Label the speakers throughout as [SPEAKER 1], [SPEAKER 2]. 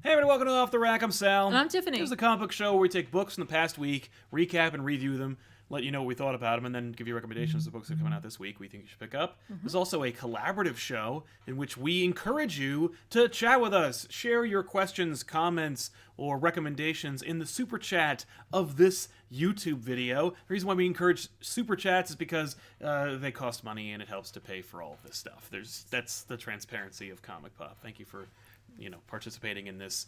[SPEAKER 1] Hey everybody, welcome to Off the Rack. I'm Sal.
[SPEAKER 2] And I'm Tiffany.
[SPEAKER 1] This is a comic book show where we take books from the past week, recap and review them, let you know what we thought about them, and then give you recommendations of books that are coming out this week we think you should pick up. There's also a collaborative show in which we encourage you to chat with us. Share your questions, comments, or recommendations in the super chat of this YouTube video. The reason why we encourage super chats is because they cost money and it helps to pay for all of this stuff. That's the transparency of ComicPOP. Thank you for participating in this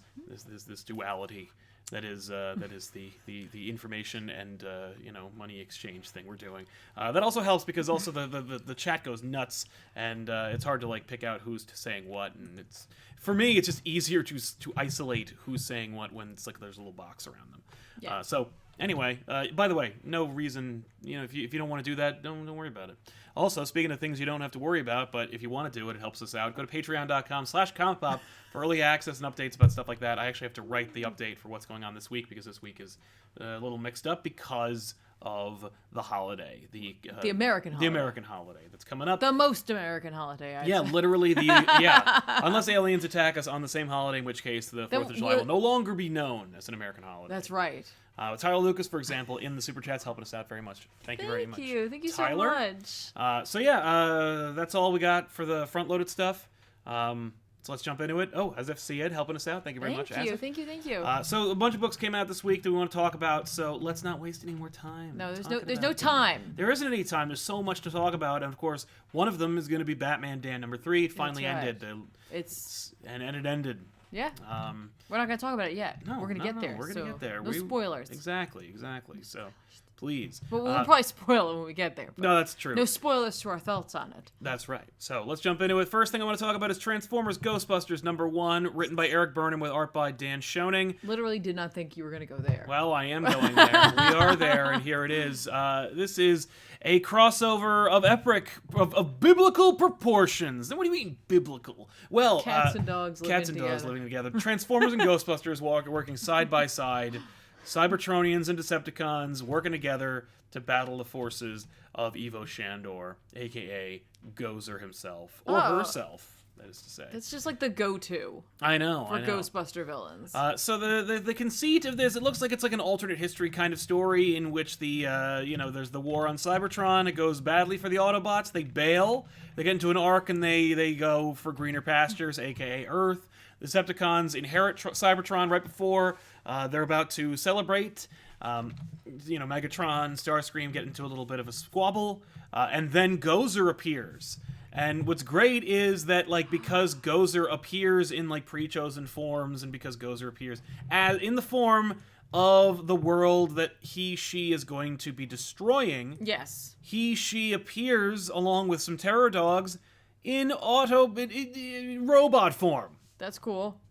[SPEAKER 1] duality that is the information and money exchange thing we're doing. That also helps because also the chat goes nuts and it's hard to pick out who's saying what, and for me it's just easier to isolate who's saying what when it's there's a little box around them.
[SPEAKER 2] Yeah.
[SPEAKER 1] So anyway, by the way, no reason if you don't want to do that, don't worry about it. Also, speaking of things you don't have to worry about, but if you want to do it, it helps us out. Go to patreon.com/comicpop for early access and updates about stuff like that. I actually have to write the update for what's going on this week because this week is a little mixed up because of the holiday, the
[SPEAKER 2] American holiday.
[SPEAKER 1] The American holiday that's coming up.
[SPEAKER 2] The most American holiday, I'd say.
[SPEAKER 1] Literally unless aliens attack us on the same holiday, in which case the 4th of July will no longer be known as an American holiday.
[SPEAKER 2] That's right.
[SPEAKER 1] Tyler Lucas, for example, in the Super Chat's helping us out very much. Thank you very much.
[SPEAKER 2] Thank you
[SPEAKER 1] Tyler.
[SPEAKER 2] so much.
[SPEAKER 1] That's all we got for the front-loaded stuff. So let's jump into it. Oh, Azif Syed helping us out. Thank you very much, Azif.
[SPEAKER 2] Thank you.
[SPEAKER 1] So a bunch of books came out this week that we want to talk about, so let's not waste any more time.
[SPEAKER 2] No, there's no time.
[SPEAKER 1] There isn't any time. There's so much to talk about, and of course, one of them is going to be Batman Dan #3. It finally ended. And it ended.
[SPEAKER 2] Yeah. We're not going to talk about it yet.
[SPEAKER 1] No,
[SPEAKER 2] we're going to get there.
[SPEAKER 1] We're going to get there.
[SPEAKER 2] No spoilers.
[SPEAKER 1] Exactly. So, please.
[SPEAKER 2] But we'll probably spoil it when we get there.
[SPEAKER 1] No, that's true.
[SPEAKER 2] No spoilers to our thoughts on it.
[SPEAKER 1] That's right. So let's jump into it. First thing I want to talk about is Transformers Ghostbusters #1, written by Eric Burnham with art by Dan Schoening.
[SPEAKER 2] Literally did not think you were going to go there.
[SPEAKER 1] Well, I am going there. We are there, and here it is. This is a crossover of biblical proportions. What do you mean biblical? Well,
[SPEAKER 2] cats and dogs
[SPEAKER 1] living together. Transformers and Ghostbusters working side by side. Cybertronians and Decepticons working together to battle the forces of Ivo Shandor, a.k.a. Gozer himself. Or herself, that is to say.
[SPEAKER 2] It's just the go-to.
[SPEAKER 1] I know.
[SPEAKER 2] For Ghostbuster villains.
[SPEAKER 1] So the conceit of this, it looks like it's an alternate history kind of story in which there's the war on Cybertron. It goes badly for the Autobots. They bail. They get into an arc and they go for greener pastures, a.k.a. Earth. The Decepticons inherit Cybertron right before they're about to celebrate. Megatron, Starscream get into a little bit of a squabble, and then Gozer appears. And what's great is that, because Gozer appears in, pre-chosen forms, and because Gozer appears in the form of the world that she is going to be destroying.
[SPEAKER 2] Yes.
[SPEAKER 1] She appears, along with some terror dogs, in robot form.
[SPEAKER 2] That's cool.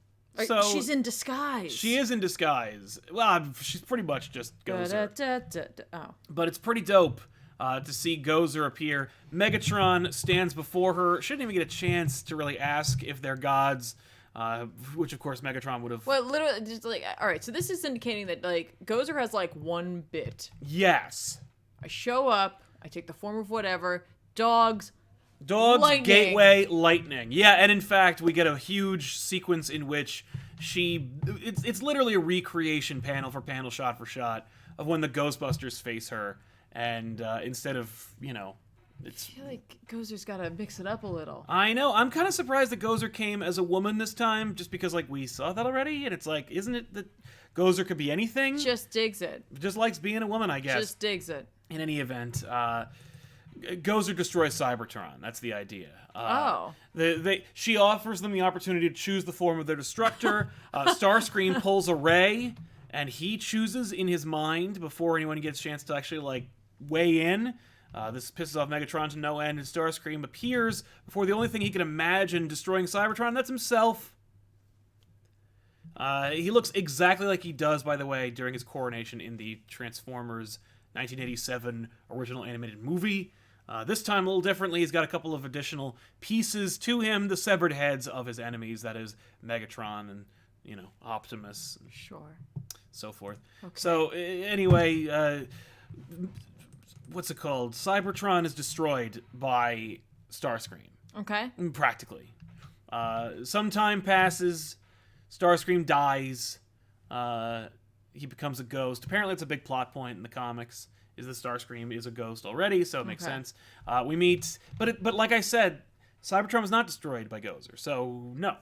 [SPEAKER 1] So
[SPEAKER 2] she's in disguise.
[SPEAKER 1] She is in disguise. Well, she's pretty much just Gozer.
[SPEAKER 2] Oh.
[SPEAKER 1] But it's pretty dope to see Gozer appear. Megatron stands before her. Shouldn't even get a chance to really ask if they're gods, which of course Megatron would have.
[SPEAKER 2] Well, literally, just all right. So this is indicating that Gozer has one bit.
[SPEAKER 1] Yes.
[SPEAKER 2] I show up. I take the form of whatever. Dogs,
[SPEAKER 1] lightning. Gateway, lightning. Yeah, and in fact, we get a huge sequence in which it's literally a recreation panel for panel, shot for shot, of when the Ghostbusters face her, and instead of, it's...
[SPEAKER 2] I feel like Gozer's got to mix it up a little.
[SPEAKER 1] I know. I'm kind of surprised that Gozer came as a woman this time, just because, we saw that already, and it's isn't it that Gozer could be anything?
[SPEAKER 2] Just digs it.
[SPEAKER 1] Just likes being a woman, I guess.
[SPEAKER 2] Just digs it.
[SPEAKER 1] In any event, Gozer destroys Cybertron. That's the idea. She offers them the opportunity to choose the form of their destructor. Starscream pulls a ray, and he chooses in his mind before anyone gets a chance to actually weigh in. This pisses off Megatron to no end, and Starscream appears before the only thing he can imagine destroying Cybertron. That's himself. He looks exactly like he does, by the way, during his coronation in the Transformers 1987 original animated movie. This time a little differently. He's got a couple of additional pieces to him, the severed heads of his enemies, that is Megatron and, Optimus. And
[SPEAKER 2] sure.
[SPEAKER 1] So forth.
[SPEAKER 2] Okay.
[SPEAKER 1] So, anyway, what's it called? Cybertron is destroyed by Starscream.
[SPEAKER 2] Okay.
[SPEAKER 1] Practically. Some time passes. Starscream dies. He becomes a ghost. Apparently, it's a big plot point in the comics. Is that Starscream is a ghost already, so it makes sense. We meet, but like I said, Cybertron was not destroyed by Gozer, so no.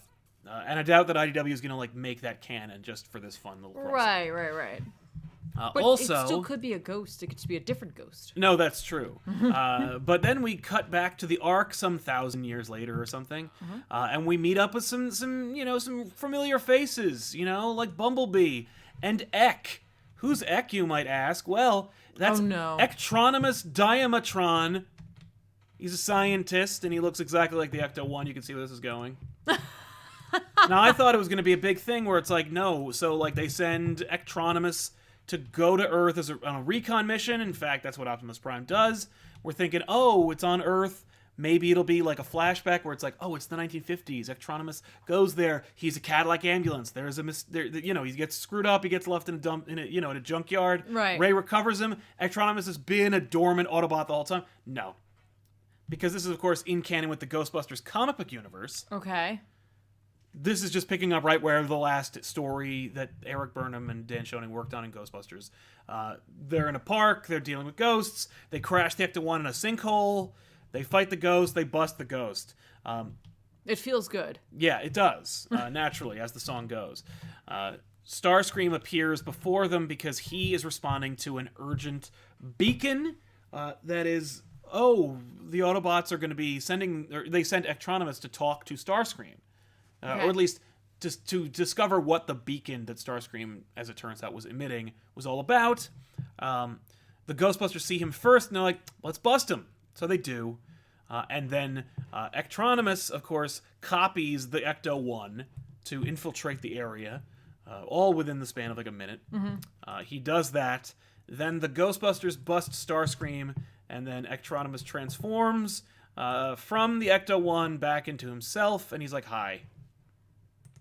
[SPEAKER 1] And I doubt that IDW is gonna like make that canon just for this fun little crossover.
[SPEAKER 2] Right. But
[SPEAKER 1] also,
[SPEAKER 2] it still could be a ghost. It could just be a different ghost.
[SPEAKER 1] No, that's true. But then we cut back to the Ark some 1,000 years later or something, and we meet up with some familiar faces, like Bumblebee and Ek. Who's Ek, you might ask? Well, that's Ectronimus Diamatron. He's a scientist, and he looks exactly like the Ecto-1. You can see where this is going. Now, I thought it was going to be a big thing where it's like, no, so like they send Ectronimus to go to Earth on a recon mission. In fact, that's what Optimus Prime does. We're thinking, oh, it's on Earth. Maybe it'll be like a flashback where it's like, oh, it's the 1950s. Ectronimus goes there. He's a Cadillac ambulance. There's he gets screwed up. He gets left in a junkyard.
[SPEAKER 2] Right.
[SPEAKER 1] Ray recovers him. Ectronimus has been a dormant Autobot the whole time. No, because this is of course in canon with the Ghostbusters comic book universe.
[SPEAKER 2] Okay.
[SPEAKER 1] This is just picking up right where the last story that Eric Burnham and Dan Schoening worked on in Ghostbusters. They're in a park. They're dealing with ghosts. They crash the Ecto-1 in a sinkhole. They fight the ghost. They bust the ghost.
[SPEAKER 2] It feels good.
[SPEAKER 1] Yeah, it does, naturally, as the song goes. Starscream appears before them because he is responding to an urgent beacon that is, the Autobots are going to be they sent Ectronimus to talk to Starscream. Or at least just to discover what the beacon that Starscream, as it turns out, was emitting was all about. The Ghostbusters see him first, and they're like, let's bust him. So they do. And then Ectronimus, of course, copies the Ecto-1 to infiltrate the area, all within the span of like a minute. He does that. Then the Ghostbusters bust Starscream, and then Ectronimus transforms from the Ecto-1 back into himself, and he's like, hi.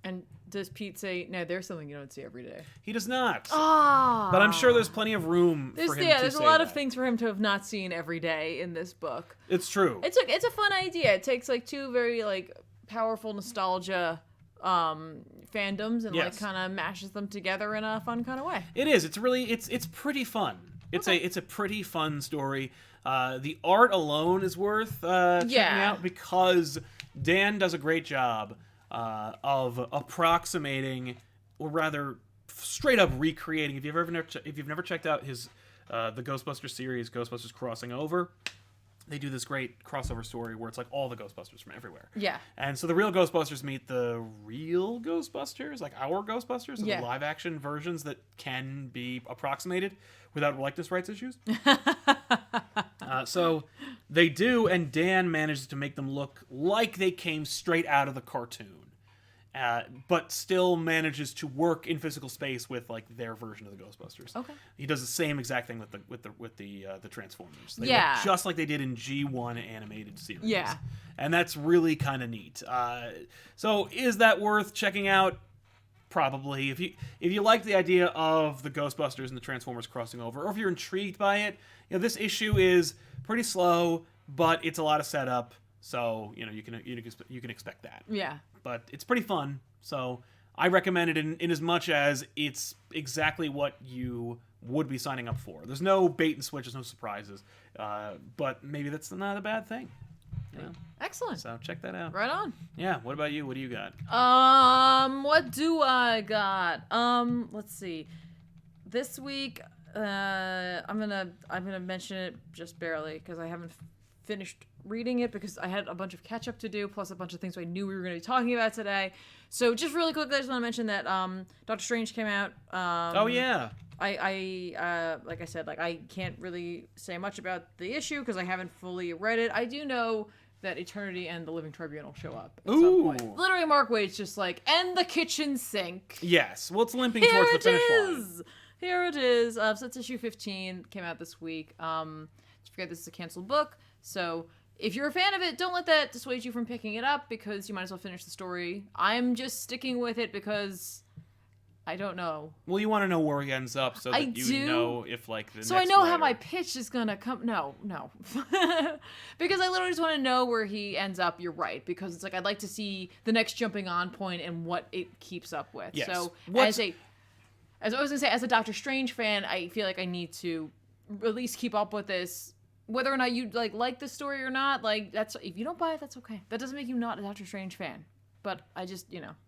[SPEAKER 2] And does Pete say, no, there's something you don't see every day?
[SPEAKER 1] He does not.
[SPEAKER 2] Ah.
[SPEAKER 1] But I'm sure there's plenty of room for him to say that.
[SPEAKER 2] There's a lot of things for him to have not seen every day in this book.
[SPEAKER 1] It's true.
[SPEAKER 2] It's a fun idea. It takes like two very like powerful nostalgia fandoms and like kind of mashes them together in a fun kind of way.
[SPEAKER 1] It is. It's really it's pretty fun. It's a pretty fun story. The art alone is worth checking out because Dan does a great job of approximating, or rather, straight up recreating. If you've never checked out his the Ghostbusters series, Ghostbusters Crossing Over, they do this great crossover story where it's like all the Ghostbusters from everywhere. Yeah. And so the real Ghostbusters meet the real Ghostbusters, like our Ghostbusters, and the live action versions that can be approximated without likeness rights issues. So they do, and Dan manages to make them look like they came straight out of the cartoon. But still manages to work in physical space with like their version of the Ghostbusters. Okay. He does the same exact thing with the Transformers. They look just like they did in G1 animated series. Yeah. And that's really kind of neat. So is that worth checking out? Probably. If you like the idea of the Ghostbusters and the Transformers crossing over, or if you're intrigued by it, this issue is pretty slow, but it's a lot of setup. So you can expect that. Yeah. But it's pretty fun, so I recommend it in as much as it's exactly what you would be signing up for. There's no bait and switch, there's no surprises, but maybe that's not a bad thing. Yeah. Excellent. So check that out. Right on. Yeah. What about you? What do you got?
[SPEAKER 2] What do I got? Let's see. This week, I'm gonna mention it just barely because I haven't finished reading it because I had a bunch of catch up to do, plus a bunch of things I knew we were going to be talking about today. So just really quickly, I just want to mention that Doctor Strange came out. Oh yeah. I like I said, like I can't really say much about the issue because I haven't fully read it. I do know that Eternity and the Living Tribunal show up at some point. Literally, Mark Waid's just like, and the kitchen sink.
[SPEAKER 1] Yes. Well, it's limping towards the finish line.
[SPEAKER 2] Here it is. So it's issue 15. Came out this week. Just forget this is a canceled book. So if you're a fan of it, don't let that dissuade you from picking it up because you might as well finish the story. I'm just sticking with it because I don't know.
[SPEAKER 1] Well, you want to know where he ends up so that
[SPEAKER 2] I
[SPEAKER 1] you
[SPEAKER 2] do.
[SPEAKER 1] know if, like, the
[SPEAKER 2] So
[SPEAKER 1] next
[SPEAKER 2] I know how
[SPEAKER 1] writer-
[SPEAKER 2] my pitch is gonna come. No. Because I literally just want to know where he ends up. You're right. Because it's like, I'd like to see the next jumping on point and what it keeps up with.
[SPEAKER 1] Yes.
[SPEAKER 2] So
[SPEAKER 1] What's-
[SPEAKER 2] as I was gonna say, as a Doctor Strange fan, I feel like I need to at least keep up with this. Whether or not you like the story or not, like, that's, if you don't buy it, that's okay. That doesn't make you not a Doctor Strange fan. But I just,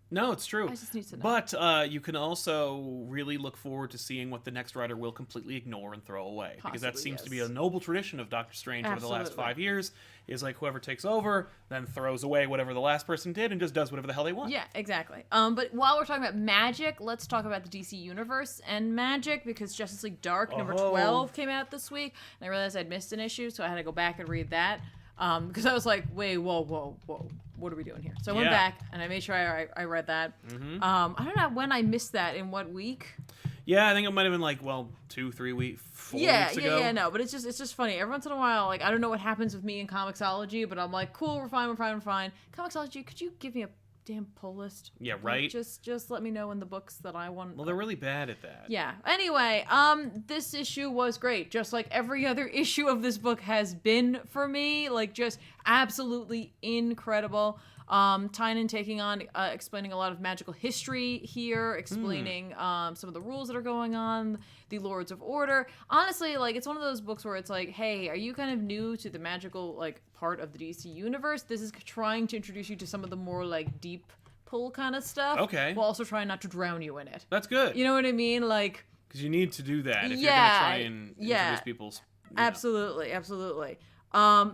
[SPEAKER 1] No, it's true.
[SPEAKER 2] I just need to know.
[SPEAKER 1] But you can also really look forward to seeing what the next writer will completely ignore and throw away. Because that
[SPEAKER 2] Possibly,
[SPEAKER 1] seems to be
[SPEAKER 2] yes.
[SPEAKER 1] a noble tradition of Doctor Strange over the last
[SPEAKER 2] Absolutely.
[SPEAKER 1] 5 years, is like whoever takes over, then throws away whatever the last person did and just does whatever the hell they want.
[SPEAKER 2] Yeah, exactly. But while we're talking about magic, let's talk about the DC Universe and magic, because Justice League Dark number
[SPEAKER 1] Oh.
[SPEAKER 2] 12 came out this week, and I realized I'd missed an issue, so I had to go back and read that. Because I was like, wait, whoa, what are we doing here? So I went
[SPEAKER 1] Yeah.
[SPEAKER 2] back and I made sure I read that. I don't know when I missed that, in what week.
[SPEAKER 1] Yeah, I think it might have been like, 2, 3 weeks, 4 weeks ago.
[SPEAKER 2] Yeah, no, but it's just funny. Every once in a while, like, I don't know what happens with me in Comixology, but I'm like, cool, we're fine. Comixology, could you give me a damn pull list?
[SPEAKER 1] Yeah,
[SPEAKER 2] Like,
[SPEAKER 1] right?
[SPEAKER 2] just let me know in the books that I want.
[SPEAKER 1] Well, they're really bad at that.
[SPEAKER 2] Yeah. Anyway, this issue was great. Just like every other issue of this book has been for me. Like, just absolutely incredible. Tynan taking on, explaining a lot of magical history here, explaining some of the rules that are going on, the Lords of Order. Honestly, like, it's one of those books where it's like, hey, are you kind of new to the magical, like, part of the DC universe? This is trying to introduce you to some of the more, like, deep pull kind of stuff.
[SPEAKER 1] Okay.
[SPEAKER 2] While also trying not to drown you in it.
[SPEAKER 1] That's good.
[SPEAKER 2] You know what I mean? Like,
[SPEAKER 1] Because you need to do that if you're going to
[SPEAKER 2] Yeah,
[SPEAKER 1] try and
[SPEAKER 2] yeah.
[SPEAKER 1] introduce people's...
[SPEAKER 2] absolutely.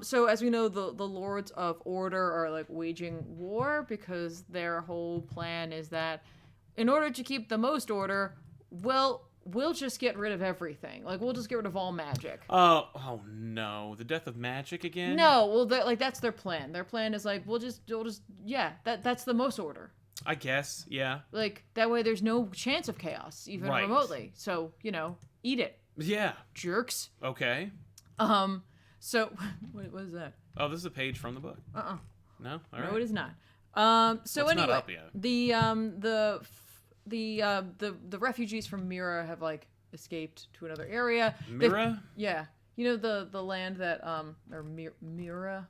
[SPEAKER 2] So as we know, the Lords of Order are, like, waging war because their whole plan is that in order to keep the most order, we'll just get rid of everything. Like, we'll just get rid of all magic.
[SPEAKER 1] Oh no, the death of magic again?
[SPEAKER 2] No, well, that's their plan. Their plan is like, we'll just yeah, that's the most order.
[SPEAKER 1] I guess, yeah.
[SPEAKER 2] Like, that way there's no chance of chaos, even
[SPEAKER 1] Right.
[SPEAKER 2] remotely. So, eat it,
[SPEAKER 1] Yeah.
[SPEAKER 2] jerks.
[SPEAKER 1] Okay.
[SPEAKER 2] So, what is that?
[SPEAKER 1] Oh, this is a page from the book. No? All right.
[SPEAKER 2] No, it is not. So
[SPEAKER 1] Well, it's
[SPEAKER 2] anyway,
[SPEAKER 1] not up yet.
[SPEAKER 2] the refugees from Mira have, like, escaped to another area.
[SPEAKER 1] Mira?
[SPEAKER 2] Yeah, the land that or Mira,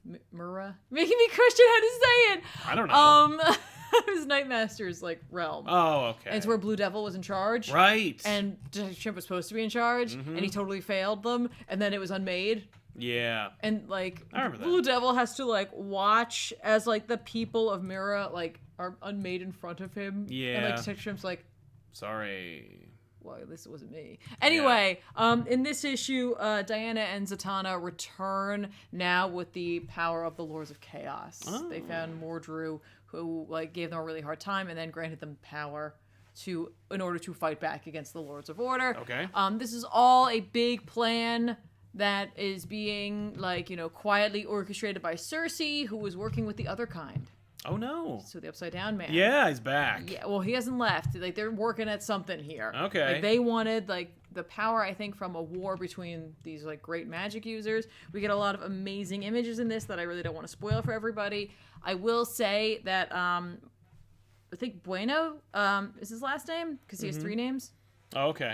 [SPEAKER 2] making me question how to say it.
[SPEAKER 1] I don't know.
[SPEAKER 2] It was Nightmaster's, like, realm.
[SPEAKER 1] Oh, okay.
[SPEAKER 2] And it's where Blue Devil was in charge.
[SPEAKER 1] Right.
[SPEAKER 2] And Chimp was supposed to be in charge, and he totally failed them, and then it was unmade.
[SPEAKER 1] Yeah.
[SPEAKER 2] And, like,
[SPEAKER 1] I remember that.
[SPEAKER 2] Blue Devil has to, like, watch as, like, the people of Mira, like, are unmade in front of him. And,
[SPEAKER 1] Yeah.
[SPEAKER 2] like, Chimp's like,
[SPEAKER 1] Sorry.
[SPEAKER 2] well, at least it wasn't me. Anyway, in this issue, Diana and Zatanna return now with the power of the Lords of Chaos.
[SPEAKER 1] Oh.
[SPEAKER 2] They found Mordru, who, like, gave them a really hard time and then granted them power in order to fight back against the Lords of Order.
[SPEAKER 1] Okay.
[SPEAKER 2] This is all a big plan that is being, like, quietly orchestrated by Cersei, who was working with the other kind.
[SPEAKER 1] Oh, no.
[SPEAKER 2] So the Upside Down Man.
[SPEAKER 1] Yeah, he's back.
[SPEAKER 2] Yeah, well, he hasn't left. Like, they're working at something here.
[SPEAKER 1] Okay.
[SPEAKER 2] Like, they wanted, like, the power, I think, from a war between these, like, great magic users. We get a lot of amazing images in this that I really don't want to spoil for everybody. I will say that, I think Bueno, is his last name? Because he has 3 names.
[SPEAKER 1] Oh, okay.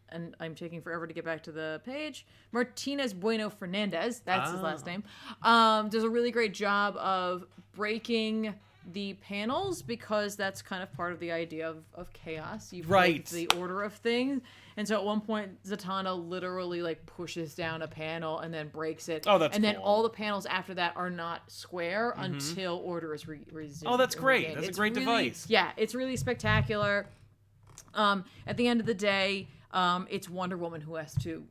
[SPEAKER 2] And I'm taking forever to get back to the page. Martinez Bueno Fernandez, that's his last name, does a really great job of breaking the panels, because that's kind of part of the idea of chaos. You break
[SPEAKER 1] Right.
[SPEAKER 2] the order of things. And so at one point, Zatanna literally, like, pushes down a panel and then breaks it.
[SPEAKER 1] Oh, that's
[SPEAKER 2] And then
[SPEAKER 1] cool.
[SPEAKER 2] all the panels after that are not square until order is resumed.
[SPEAKER 1] Oh, that's
[SPEAKER 2] and
[SPEAKER 1] great.
[SPEAKER 2] regained.
[SPEAKER 1] That's a
[SPEAKER 2] It's
[SPEAKER 1] great
[SPEAKER 2] really-
[SPEAKER 1] device.
[SPEAKER 2] Yeah, it's really spectacular. At the end of the day, it's Wonder Woman who has to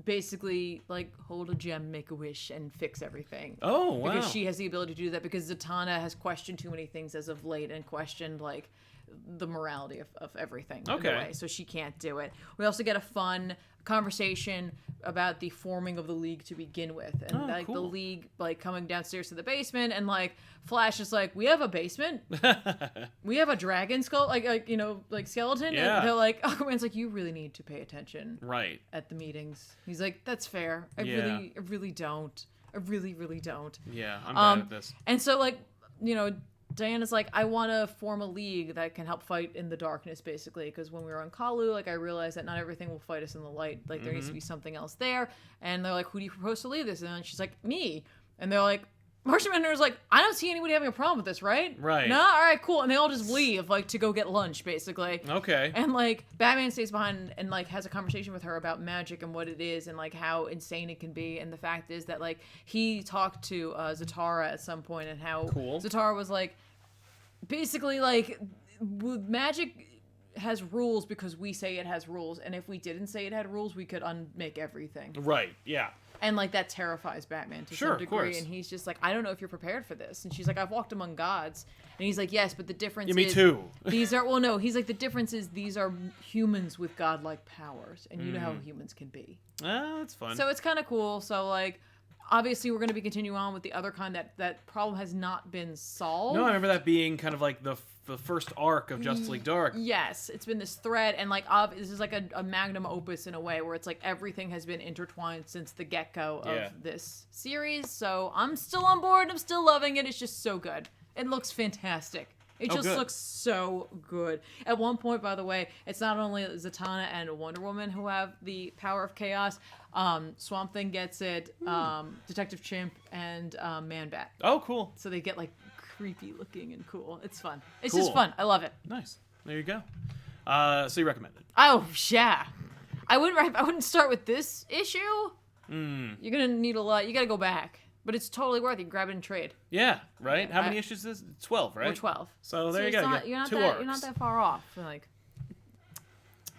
[SPEAKER 2] basically, like, hold a gem, make a wish, and fix everything.
[SPEAKER 1] Oh, wow.
[SPEAKER 2] Because she has the ability to do that, because Zatanna has questioned too many things as of late and questioned, like, the morality of everything. in a
[SPEAKER 1] Okay.
[SPEAKER 2] way, so she can't do it. We also get a fun conversation about the forming of the League to begin with, and,
[SPEAKER 1] Oh,
[SPEAKER 2] like, the
[SPEAKER 1] cool.
[SPEAKER 2] League, like, coming downstairs to the basement, and, like, Flash is like, we have a basement, we have a dragon skull, like skeleton.
[SPEAKER 1] Yeah.
[SPEAKER 2] And they're like, Aquaman's like, you really need to pay attention
[SPEAKER 1] Right.
[SPEAKER 2] at the meetings. He's like, that's fair. I
[SPEAKER 1] Yeah.
[SPEAKER 2] really don't. I really don't.
[SPEAKER 1] Yeah, I'm bad at this.
[SPEAKER 2] And so, like, Diana's like, I want to form a league that can help fight in the darkness, basically, because when we were on Kalu, like, I realized that not everything will fight us in the light. Like, there needs to be something else there. And they're like, who do you propose to lead this? And then she's like, me. And they're like, Martian Manhunter's like, I don't see anybody having a problem with this, right?
[SPEAKER 1] Right.
[SPEAKER 2] No? All right, cool. And they all just leave, like, to go get lunch, basically.
[SPEAKER 1] Okay.
[SPEAKER 2] And, like, Batman stays behind and, like, has a conversation with her about magic and what it is and, like, how insane it can be. And the fact is that, like, he talked to Zatara at some point and how Zatara was, like, basically, like, magic has rules because we say it has rules. And if we didn't say it had rules, we could unmake everything.
[SPEAKER 1] Right, yeah.
[SPEAKER 2] And, like, that terrifies Batman to some degree.
[SPEAKER 1] Of course.
[SPEAKER 2] And he's just like, I don't know if you're prepared for this. And she's like, I've walked among gods. And he's like, yes, but the difference is...
[SPEAKER 1] me too.
[SPEAKER 2] These are... Well, no, he's like, the difference is these are humans with godlike powers. And you know how humans can be.
[SPEAKER 1] That's fun.
[SPEAKER 2] So it's kind of cool. So, like, obviously we're going to be continuing on with the other kind that problem has not been solved.
[SPEAKER 1] No, I remember that being kind of like the first arc of Justice League Dark.
[SPEAKER 2] Yes, it's been this thread, and like this is like a magnum opus in a way, where it's like everything has been intertwined since the get-go of this series. So I'm still on board. I'm still loving it. It's just so good. It looks fantastic. It just looks so good. At one point, by the way, it's not only Zatanna and Wonder Woman who have the power of chaos. Swamp Thing gets it. Detective Chimp and Man-Bat.
[SPEAKER 1] Oh, cool.
[SPEAKER 2] So they get like creepy looking and cool. It's fun. It's just fun. I love it.
[SPEAKER 1] Nice. There you go. So you recommend it?
[SPEAKER 2] Oh yeah. I wouldn't start with this issue. You're gonna need a lot. You gotta go back. But it's totally worth it. You can grab it and trade.
[SPEAKER 1] Yeah, right? How many issues is this? 12, right?
[SPEAKER 2] Or 12.
[SPEAKER 1] So there you go.
[SPEAKER 2] You're not that far off. Like,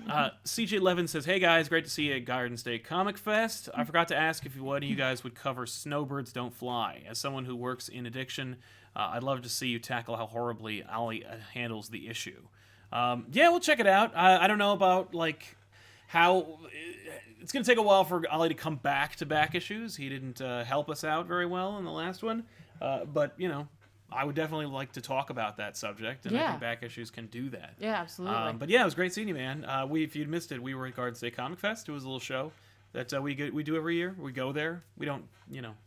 [SPEAKER 1] CJ Levin says, hey guys, great to see you at Garden State Comic Fest. I forgot to ask if one of you guys would cover Snowbirds Don't Fly. As someone who works in addiction, I'd love to see you tackle how horribly Ollie handles the issue. Yeah, we'll check it out. I don't know about, like, how... It's going to take a while for Ollie to come back to back issues. He didn't help us out very well in the last one. But, you know, I would definitely like to talk about that subject, and I think back issues can do that.
[SPEAKER 2] Yeah, absolutely.
[SPEAKER 1] But yeah, it was great seeing you, man. If you'd missed it, we were at Garden State Comic Fest. It was a little show that we do every year. We go there. We don't,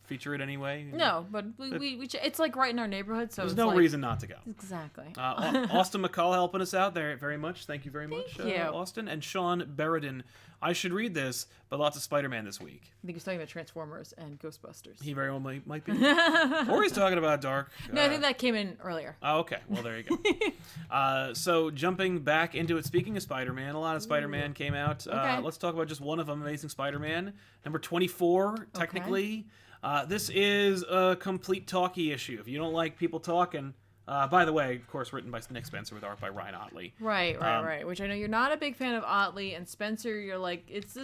[SPEAKER 1] feature it anyway.
[SPEAKER 2] No, but we it's like right in our neighborhood, so
[SPEAKER 1] there's no reason not to go.
[SPEAKER 2] Exactly.
[SPEAKER 1] Austin McCall helping us out there very much. Thank you very much,
[SPEAKER 2] Thank you.
[SPEAKER 1] Austin. And Sean Beredin. I should read this, but lots of Spider-Man this week.
[SPEAKER 2] I think he's talking about Transformers and Ghostbusters.
[SPEAKER 1] He very well might be. Or he's talking about Dark.
[SPEAKER 2] No, I think that came in earlier.
[SPEAKER 1] Oh, okay. Well, there you go. So jumping back into it, speaking of Spider-Man, a lot of Spider-Man came out.
[SPEAKER 2] Okay.
[SPEAKER 1] Let's talk about just one of them, Amazing Spider-Man. Number 24, technically. Okay. This is a complete talkie issue. If you don't like people talking... by the way, of course, written by Nick Spencer with art by Ryan Ottley.
[SPEAKER 2] Right. Which I know you're not a big fan of Ottley, and Spencer, you're like, it's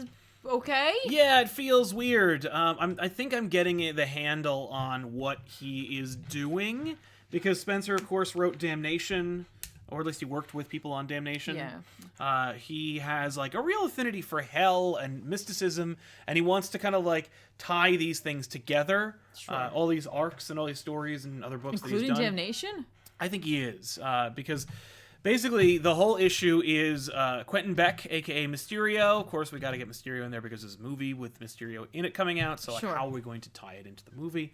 [SPEAKER 2] okay?
[SPEAKER 1] Yeah, it feels weird. I think I'm getting the handle on what he is doing, because Spencer, of course, wrote Damnation, or at least he worked with people on Damnation.
[SPEAKER 2] Yeah.
[SPEAKER 1] He has, like, a real affinity for hell and mysticism, and he wants to kind of, like, tie these things together.
[SPEAKER 2] Sure.
[SPEAKER 1] All these arcs and all these stories and other books
[SPEAKER 2] including
[SPEAKER 1] that he's done.
[SPEAKER 2] Damnation?
[SPEAKER 1] I think he is, because basically the whole issue is Quentin Beck, a.k.a. Mysterio. Of course, we got to get Mysterio in there because there's a movie with Mysterio in it coming out, so like, how are we going to tie it into the movie?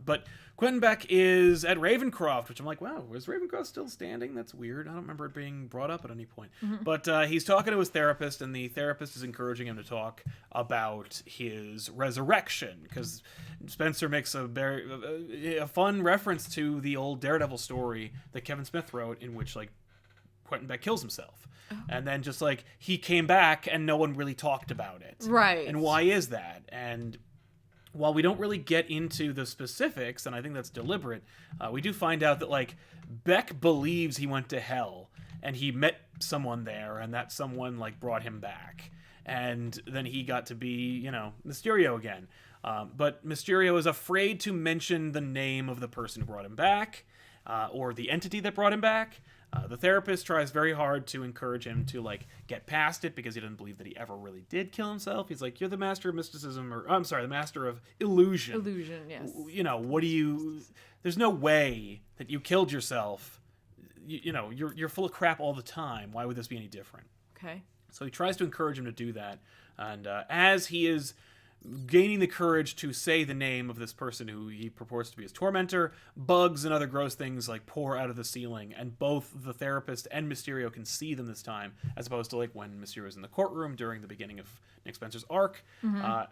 [SPEAKER 1] But Quentin Beck is at Ravencroft, which I'm like, wow, is Ravencroft still standing? That's weird. I don't remember it being brought up at any point. Mm-hmm. But he's talking to his therapist, and the therapist is encouraging him to talk about his resurrection, because Spencer makes a fun reference to the old Daredevil story that Kevin Smith wrote, in which, like, Quentin Beck kills himself. Oh. And then just, like, he came back and no one really talked about it.
[SPEAKER 2] Right.
[SPEAKER 1] And why is that? And while we don't really get into the specifics, and I think that's deliberate, we do find out that, like, Beck believes he went to hell, and he met someone there, and that someone, like, brought him back. And then he got to be, Mysterio again. But Mysterio is afraid to mention the name of the person who brought him back, or the entity that brought him back. The therapist tries very hard to encourage him to, like, get past it, because he doesn't believe that he ever really did kill himself. He's like, you're the master of mysticism, the master of illusion.
[SPEAKER 2] Illusion, yes.
[SPEAKER 1] There's no way that you killed yourself. You're full of crap all the time. Why would this be any different?
[SPEAKER 2] Okay.
[SPEAKER 1] So he tries to encourage him to do that. And as he is gaining the courage to say the name of this person who he purports to be his tormentor, bugs and other gross things like pour out of the ceiling, and both the therapist and Mysterio can see them this time, as opposed to like when Mysterio was in the courtroom during the beginning of Nick Spencer's arc,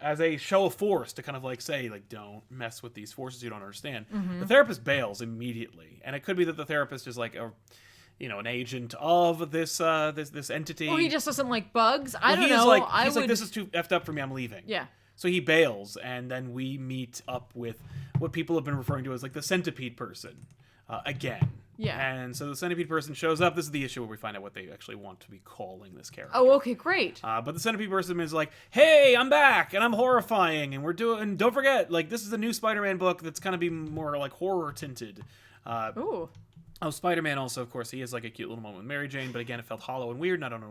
[SPEAKER 1] as a show of force to kind of like say, like, don't mess with these forces you don't understand. The therapist bails immediately, and it could be that the therapist is like an agent of this this entity.
[SPEAKER 2] Or he just doesn't like bugs. I don't know.
[SPEAKER 1] He's like, this is too effed up for me, I'm leaving.
[SPEAKER 2] Yeah.
[SPEAKER 1] So he bails, and then we meet up with what people have been referring to as like the centipede person again.
[SPEAKER 2] Yeah.
[SPEAKER 1] And so the centipede person shows up. This is the issue where we find out what they actually want to be calling this character.
[SPEAKER 2] Oh, okay, great.
[SPEAKER 1] But the centipede person is like, hey, I'm back, and I'm horrifying, and don't forget, like, this is a new Spider-Man book that's kind of be more like horror tinted.
[SPEAKER 2] Ooh.
[SPEAKER 1] Oh, Spider-Man also, of course, he has like a cute little moment with Mary Jane, but again, it felt hollow and weird, and I don't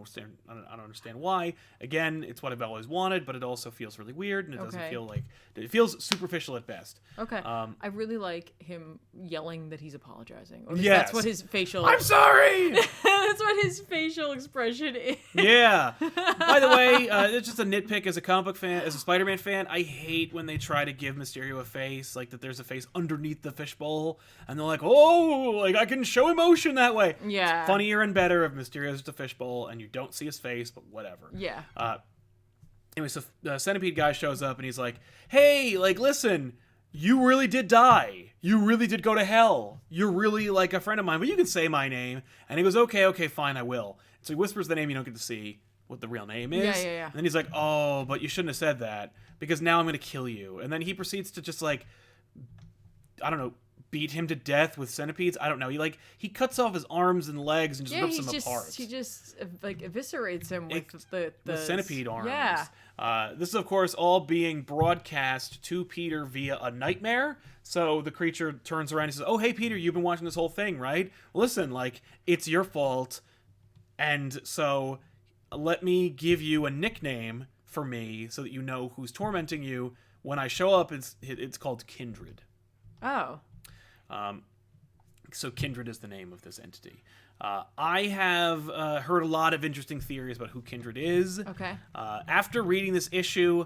[SPEAKER 1] understand why. Again, it's what I've always wanted, but it also feels really weird, and it doesn't feel like it feels superficial at best.
[SPEAKER 2] Okay. I really like him yelling that he's apologizing. Or
[SPEAKER 1] yes.
[SPEAKER 2] That's what his facial.
[SPEAKER 1] I'm sorry.
[SPEAKER 2] That's what his facial expression is.
[SPEAKER 1] Yeah. By the way, it's just a nitpick as a comic book fan, as a Spider-Man fan. I hate when they try to give Mysterio a face, like that there's a face underneath the fishbowl, and they're like, oh, like I can show emotion that way.
[SPEAKER 2] Yeah.
[SPEAKER 1] It's funnier and better if Mysterio's just a fishbowl and you don't see his face, but whatever.
[SPEAKER 2] Yeah.
[SPEAKER 1] Anyway, so the centipede guy shows up and he's like, hey, like, listen, you really did die. You really did go to hell. You're really like a friend of mine, but you can say my name. And he goes, okay, fine, I will. So he whispers the name, you don't get to see what the real name is.
[SPEAKER 2] Yeah.
[SPEAKER 1] And then he's like, oh, but you shouldn't have said that because now I'm going to kill you. And then he proceeds to just like, I don't know, beat him to death with centipedes. I don't know. He cuts off his arms and legs and just rips them apart.
[SPEAKER 2] He just like eviscerates him with
[SPEAKER 1] the centipede arms.
[SPEAKER 2] Yeah.
[SPEAKER 1] This is, of course, all being broadcast to Peter via a nightmare. So the creature turns around and says, oh, hey, Peter, you've been watching this whole thing, right? Listen, like, it's your fault. And so let me give you a nickname for me so that you know who's tormenting you. When I show up, it's called Kindred.
[SPEAKER 2] Oh.
[SPEAKER 1] So Kindred is the name of this entity. I have heard a lot of interesting theories about who Kindred is.
[SPEAKER 2] Okay.
[SPEAKER 1] After reading this issue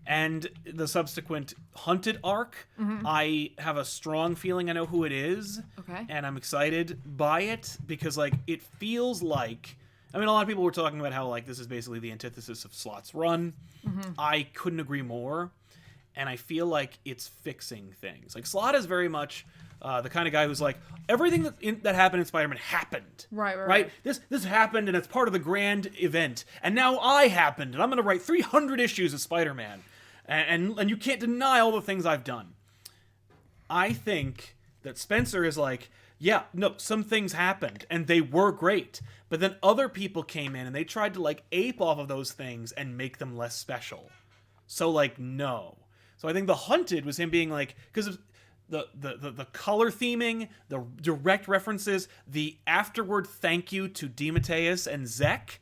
[SPEAKER 1] and the subsequent Hunted arc, I have a strong feeling I know who it is.
[SPEAKER 2] Okay.
[SPEAKER 1] And I'm excited by it because, like, it feels like... I mean, a lot of people were talking about how, like, this is basically the antithesis of Slott's run. I couldn't agree more. And I feel like it's fixing things. Like, Slott is very much the kind of guy who's like, everything that happened in Spider-Man happened. Right? This happened, and it's part of the grand event. And now I happened, and I'm going to write 300 issues of Spider-Man. And you can't deny all the things I've done. I think that Spencer is like, yeah, no, some things happened, and they were great. But then other people came in, and they tried to, like, ape off of those things and make them less special. So, like, no. So I think the Hunted was him being like, because of the color theming, the direct references, the afterward thank you to DeMatteis and Zek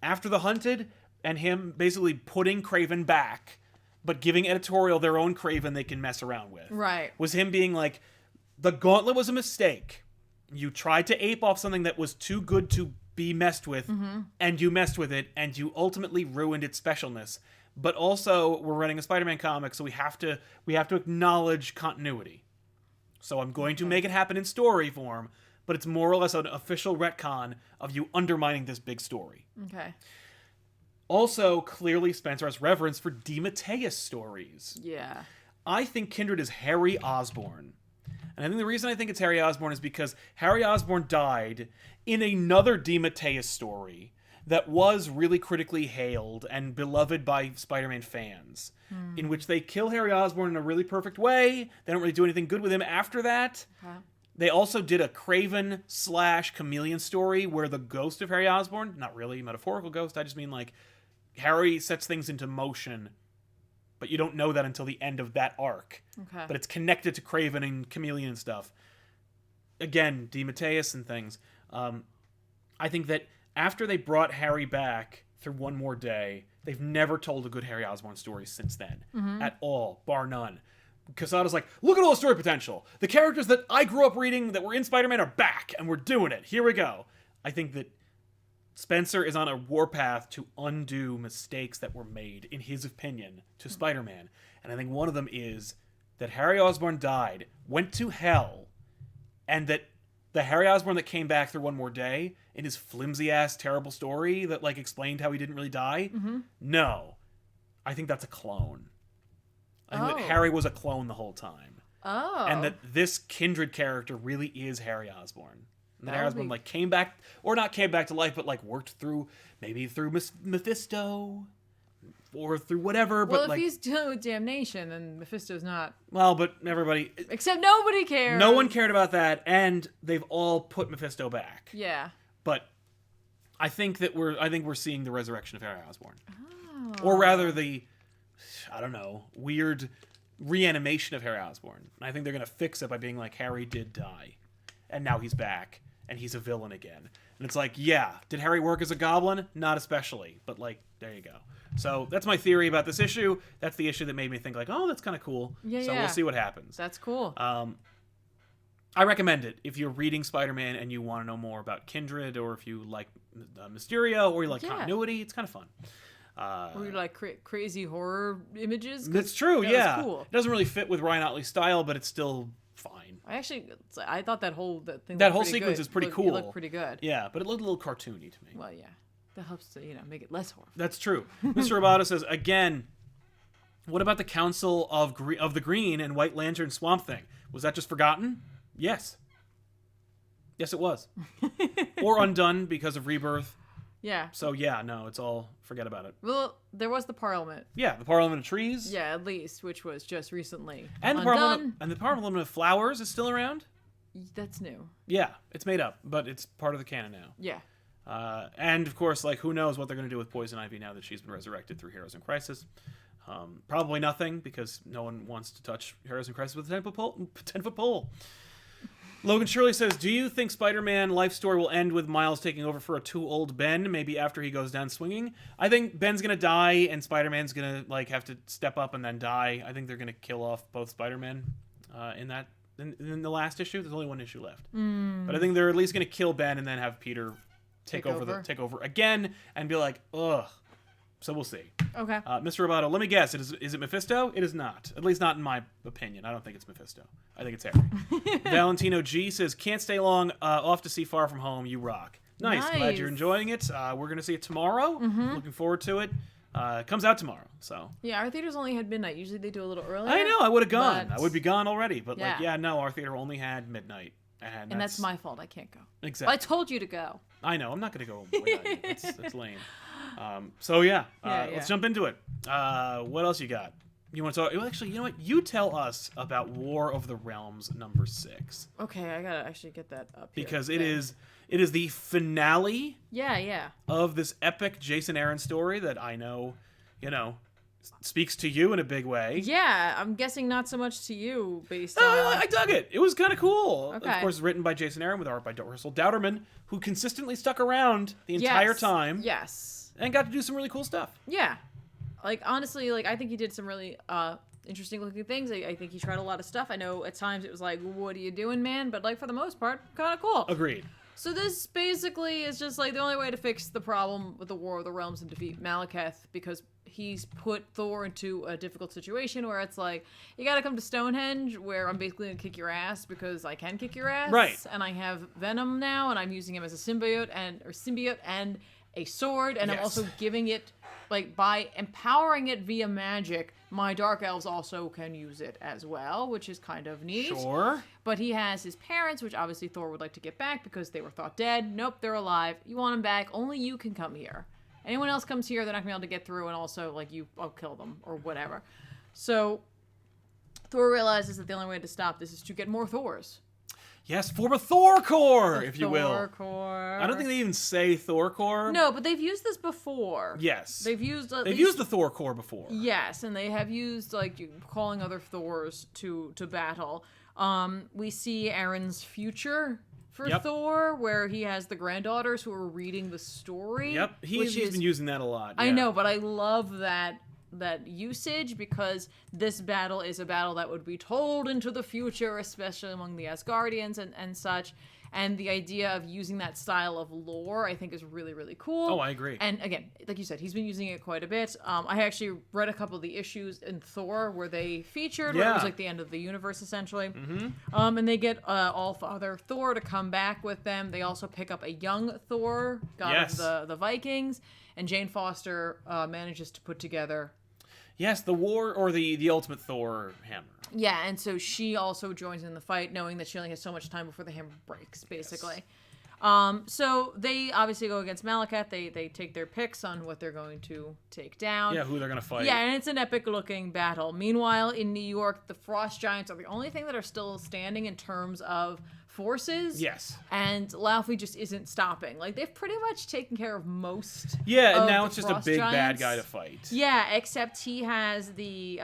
[SPEAKER 1] after the Hunted, and him basically putting Kraven back, but giving editorial their own Kraven they can mess around with.
[SPEAKER 2] Right.
[SPEAKER 1] Was him being like, the gauntlet was a mistake. You tried to ape off something that was too good to be messed with, and you messed with it, and you ultimately ruined its specialness. But also, we're running a Spider-Man comic, so we have to acknowledge continuity. So I'm going to make it happen in story form, but it's more or less an official retcon of you undermining this big story.
[SPEAKER 2] Okay.
[SPEAKER 1] Also, clearly Spencer has reverence for DeMatteis stories.
[SPEAKER 2] Yeah.
[SPEAKER 1] I think Kindred is Harry Osborn. And I think the reason I think it's Harry Osborn is because Harry Osborn died in another DeMatteis story that was really critically hailed and beloved by Spider-Man fans, in which they kill Harry Osborn in a really perfect way. They don't really do anything good with him after that.
[SPEAKER 2] Okay.
[SPEAKER 1] They also did a Kraven/Chameleon story where the ghost of Harry Osborn, not really a metaphorical ghost, I just mean like Harry sets things into motion, but you don't know that until the end of that arc.
[SPEAKER 2] Okay.
[SPEAKER 1] But it's connected to Kraven and Chameleon and stuff. Again, DeMatteis and things. I think that after they brought Harry back through One More Day, they've never told a good Harry Osborn story since then. At all, bar none. Quesada's like, look at all the story potential. The characters that I grew up reading that were in Spider-Man are back, and we're doing it. Here we go. I think that Spencer is on a warpath to undo mistakes that were made, in his opinion, to Spider-Man. And I think one of them is that Harry Osborn died, went to hell, and that the Harry Osborn that came back through one more day in his flimsy-ass, terrible story that, like, explained how he didn't really die, no. I think that's a clone. I think that Harry was a clone the whole time.
[SPEAKER 2] Oh.
[SPEAKER 1] And that this Kindred character really is Harry Osborn. And that Harry Osborn, like, came back, or not came back to life, but, like, worked through, maybe through Mephisto, or through whatever.
[SPEAKER 2] Well,
[SPEAKER 1] but
[SPEAKER 2] if
[SPEAKER 1] like,
[SPEAKER 2] he's dealing with damnation, then Mephisto's not.
[SPEAKER 1] Well, but everybody...
[SPEAKER 2] Except nobody cares.
[SPEAKER 1] No one cared about that, and they've all put Mephisto back.
[SPEAKER 2] Yeah.
[SPEAKER 1] But I think we're seeing the resurrection of Harry Osborn.
[SPEAKER 2] Oh.
[SPEAKER 1] Or rather the, I don't know, weird reanimation of Harry Osborn. And I think they're going to fix it by being like, Harry did die. And now he's back. And he's a villain again. And it's like, yeah, did Harry work as a goblin? Not especially. But, like, there you go. So that's my theory about this issue. That's the issue that made me think, like, oh, that's kind of cool.
[SPEAKER 2] Yeah,
[SPEAKER 1] so we'll see what happens.
[SPEAKER 2] That's cool.
[SPEAKER 1] I recommend it if you're reading Spider-Man and you want to know more about Kindred, or if you like Mysterio, or you like continuity. It's kind of fun.
[SPEAKER 2] Or you like crazy horror images?
[SPEAKER 1] That's true, yeah.
[SPEAKER 2] Cool.
[SPEAKER 1] It doesn't really fit with Ryan Otley's style, but it's still fine.
[SPEAKER 2] I thought that whole thing.
[SPEAKER 1] That whole sequence is pretty cool.
[SPEAKER 2] It looked pretty good.
[SPEAKER 1] Yeah, but it looked a little cartoony to me.
[SPEAKER 2] Well, yeah, that helps to make it less horrible.
[SPEAKER 1] That's true. Mr. Roboto says again. What about the Council of the Green and White Lantern Swamp Thing? Was that just forgotten? Yes. Yes, it was. Or undone because of Rebirth.
[SPEAKER 2] Yeah.
[SPEAKER 1] So yeah, no, it's all forget about it.
[SPEAKER 2] Well, there was the Parliament.
[SPEAKER 1] Yeah, the Parliament of Trees.
[SPEAKER 2] Yeah, at least, which was just recently
[SPEAKER 1] and
[SPEAKER 2] undone.
[SPEAKER 1] The Parliament of Flowers is still around.
[SPEAKER 2] That's new.
[SPEAKER 1] Yeah, it's made up, but it's part of the canon now.
[SPEAKER 2] Yeah.
[SPEAKER 1] And of course, like, who knows what they're going to do with Poison Ivy now that she's been resurrected through Heroes in Crisis. Probably nothing, because no one wants to touch Heroes in Crisis with a 10-foot pole. Logan Shirley says, do you think Spider-Man life story will end with Miles taking over for a too old Ben, maybe after he goes down swinging? I think Ben's going to die, and Spider-Man's going to, like, have to step up and then die. I think they're going to kill off both Spider-Men in the last issue. There's only one issue left. But I think they're at least going to kill Ben and then have Peter take over again and be like, ugh. So we'll see.
[SPEAKER 2] Okay.
[SPEAKER 1] Mr. Roboto, let me guess. Is it Mephisto? It is not. At least not in my opinion. I don't think it's Mephisto. I think it's Harry. Valentino G says, can't stay long. Off to see Far From Home. You rock. Nice. Glad you're enjoying it. We're going to see it tomorrow. Looking forward to it. It comes out tomorrow. So. Yeah,
[SPEAKER 2] our theaters only had midnight. Usually they do a little earlier.
[SPEAKER 1] I know. I would have gone. I would be gone already. But
[SPEAKER 2] yeah.
[SPEAKER 1] Our theater only had midnight. And
[SPEAKER 2] that's my fault. I can't go.
[SPEAKER 1] Exactly.
[SPEAKER 2] Well, I told you to go.
[SPEAKER 1] I know. I'm not going to go without you. That's lame. Let's jump into it. What else you got? You want to talk? Well, actually, you know what? You tell us about War of the Realms #6.
[SPEAKER 2] Okay, I gotta actually get that up here.
[SPEAKER 1] Because it is the finale.
[SPEAKER 2] Yeah.
[SPEAKER 1] Of this epic Jason Aaron story that I know, speaks to you in a big way.
[SPEAKER 2] Yeah, I'm guessing not so much to you based on...
[SPEAKER 1] I dug it. It was kind of cool.
[SPEAKER 2] Okay.
[SPEAKER 1] Of course, written by Jason Aaron with art by Russell Dauterman, who consistently stuck around the entire time.
[SPEAKER 2] Yes.
[SPEAKER 1] And got to do some really cool stuff.
[SPEAKER 2] Yeah. Like, honestly, I think he did some really interesting looking things. I think he tried a lot of stuff. I know at times it was like, what are you doing, man? But, for the most part, kind of cool.
[SPEAKER 1] Agreed.
[SPEAKER 2] So this basically is just, the only way to fix the problem with the War of the Realms and defeat Malekith, because he's put Thor into a difficult situation where it's like, you gotta come to Stonehenge, where I'm basically gonna kick your ass because I can kick your ass.
[SPEAKER 1] Right.
[SPEAKER 2] And I have Venom now, and I'm using him as a symbiote and a sword, and I'm also giving it, by empowering it via magic, my Dark Elves also can use it as well, which is kind of neat.
[SPEAKER 1] Sure.
[SPEAKER 2] But he has his parents, which obviously Thor would like to get back because they were thought dead. Nope, they're alive. You want them back, only you can come here. Anyone else comes here, they're not going to be able to get through, and also, I'll kill them, or whatever. So, Thor realizes that the only way to stop this is to get more Thors.
[SPEAKER 1] Yes, form a Thor core, if you will.
[SPEAKER 2] Thor core.
[SPEAKER 1] I don't think they even say Thor core.
[SPEAKER 2] No, but they've used this before.
[SPEAKER 1] Yes.
[SPEAKER 2] They've used
[SPEAKER 1] the Thor core before.
[SPEAKER 2] Yes, and they have used calling other Thors to battle. We see Aaron's future for Thor, where he has the granddaughters who are reading the story.
[SPEAKER 1] Yep, he's been using that a lot. Yeah.
[SPEAKER 2] I know, but I love that usage, because this battle is a battle that would be told into the future, especially among the Asgardians and such. And the idea of using that style of lore, I think, is really, really cool.
[SPEAKER 1] Oh, I agree.
[SPEAKER 2] And again, like you said, he's been using it quite a bit. I actually read a couple of the issues in Thor where they featured, where it was like the end of the universe, essentially. And they get All-Father Thor to come back with them. They also pick up a young Thor, god of the Vikings. And Jane Foster manages to put together...
[SPEAKER 1] Yes, the war, or the Ultimate Thor hammer.
[SPEAKER 2] Yeah, and so she also joins in the fight, knowing that she only has so much time before the hammer breaks, basically. Yes. So they obviously go against Malekith. They take their picks on what they're going to take down.
[SPEAKER 1] Yeah, who they're going to fight.
[SPEAKER 2] Yeah, and it's an epic-looking battle. Meanwhile, in New York, the Frost Giants are the only thing that are still standing in terms of forces.
[SPEAKER 1] Yes.
[SPEAKER 2] And Laufey just isn't stopping. Like, they've pretty much taken care of most
[SPEAKER 1] Yeah, and
[SPEAKER 2] of
[SPEAKER 1] now
[SPEAKER 2] the
[SPEAKER 1] it's just a
[SPEAKER 2] Frost
[SPEAKER 1] big
[SPEAKER 2] Giants.
[SPEAKER 1] bad guy to fight.
[SPEAKER 2] Yeah, except he has the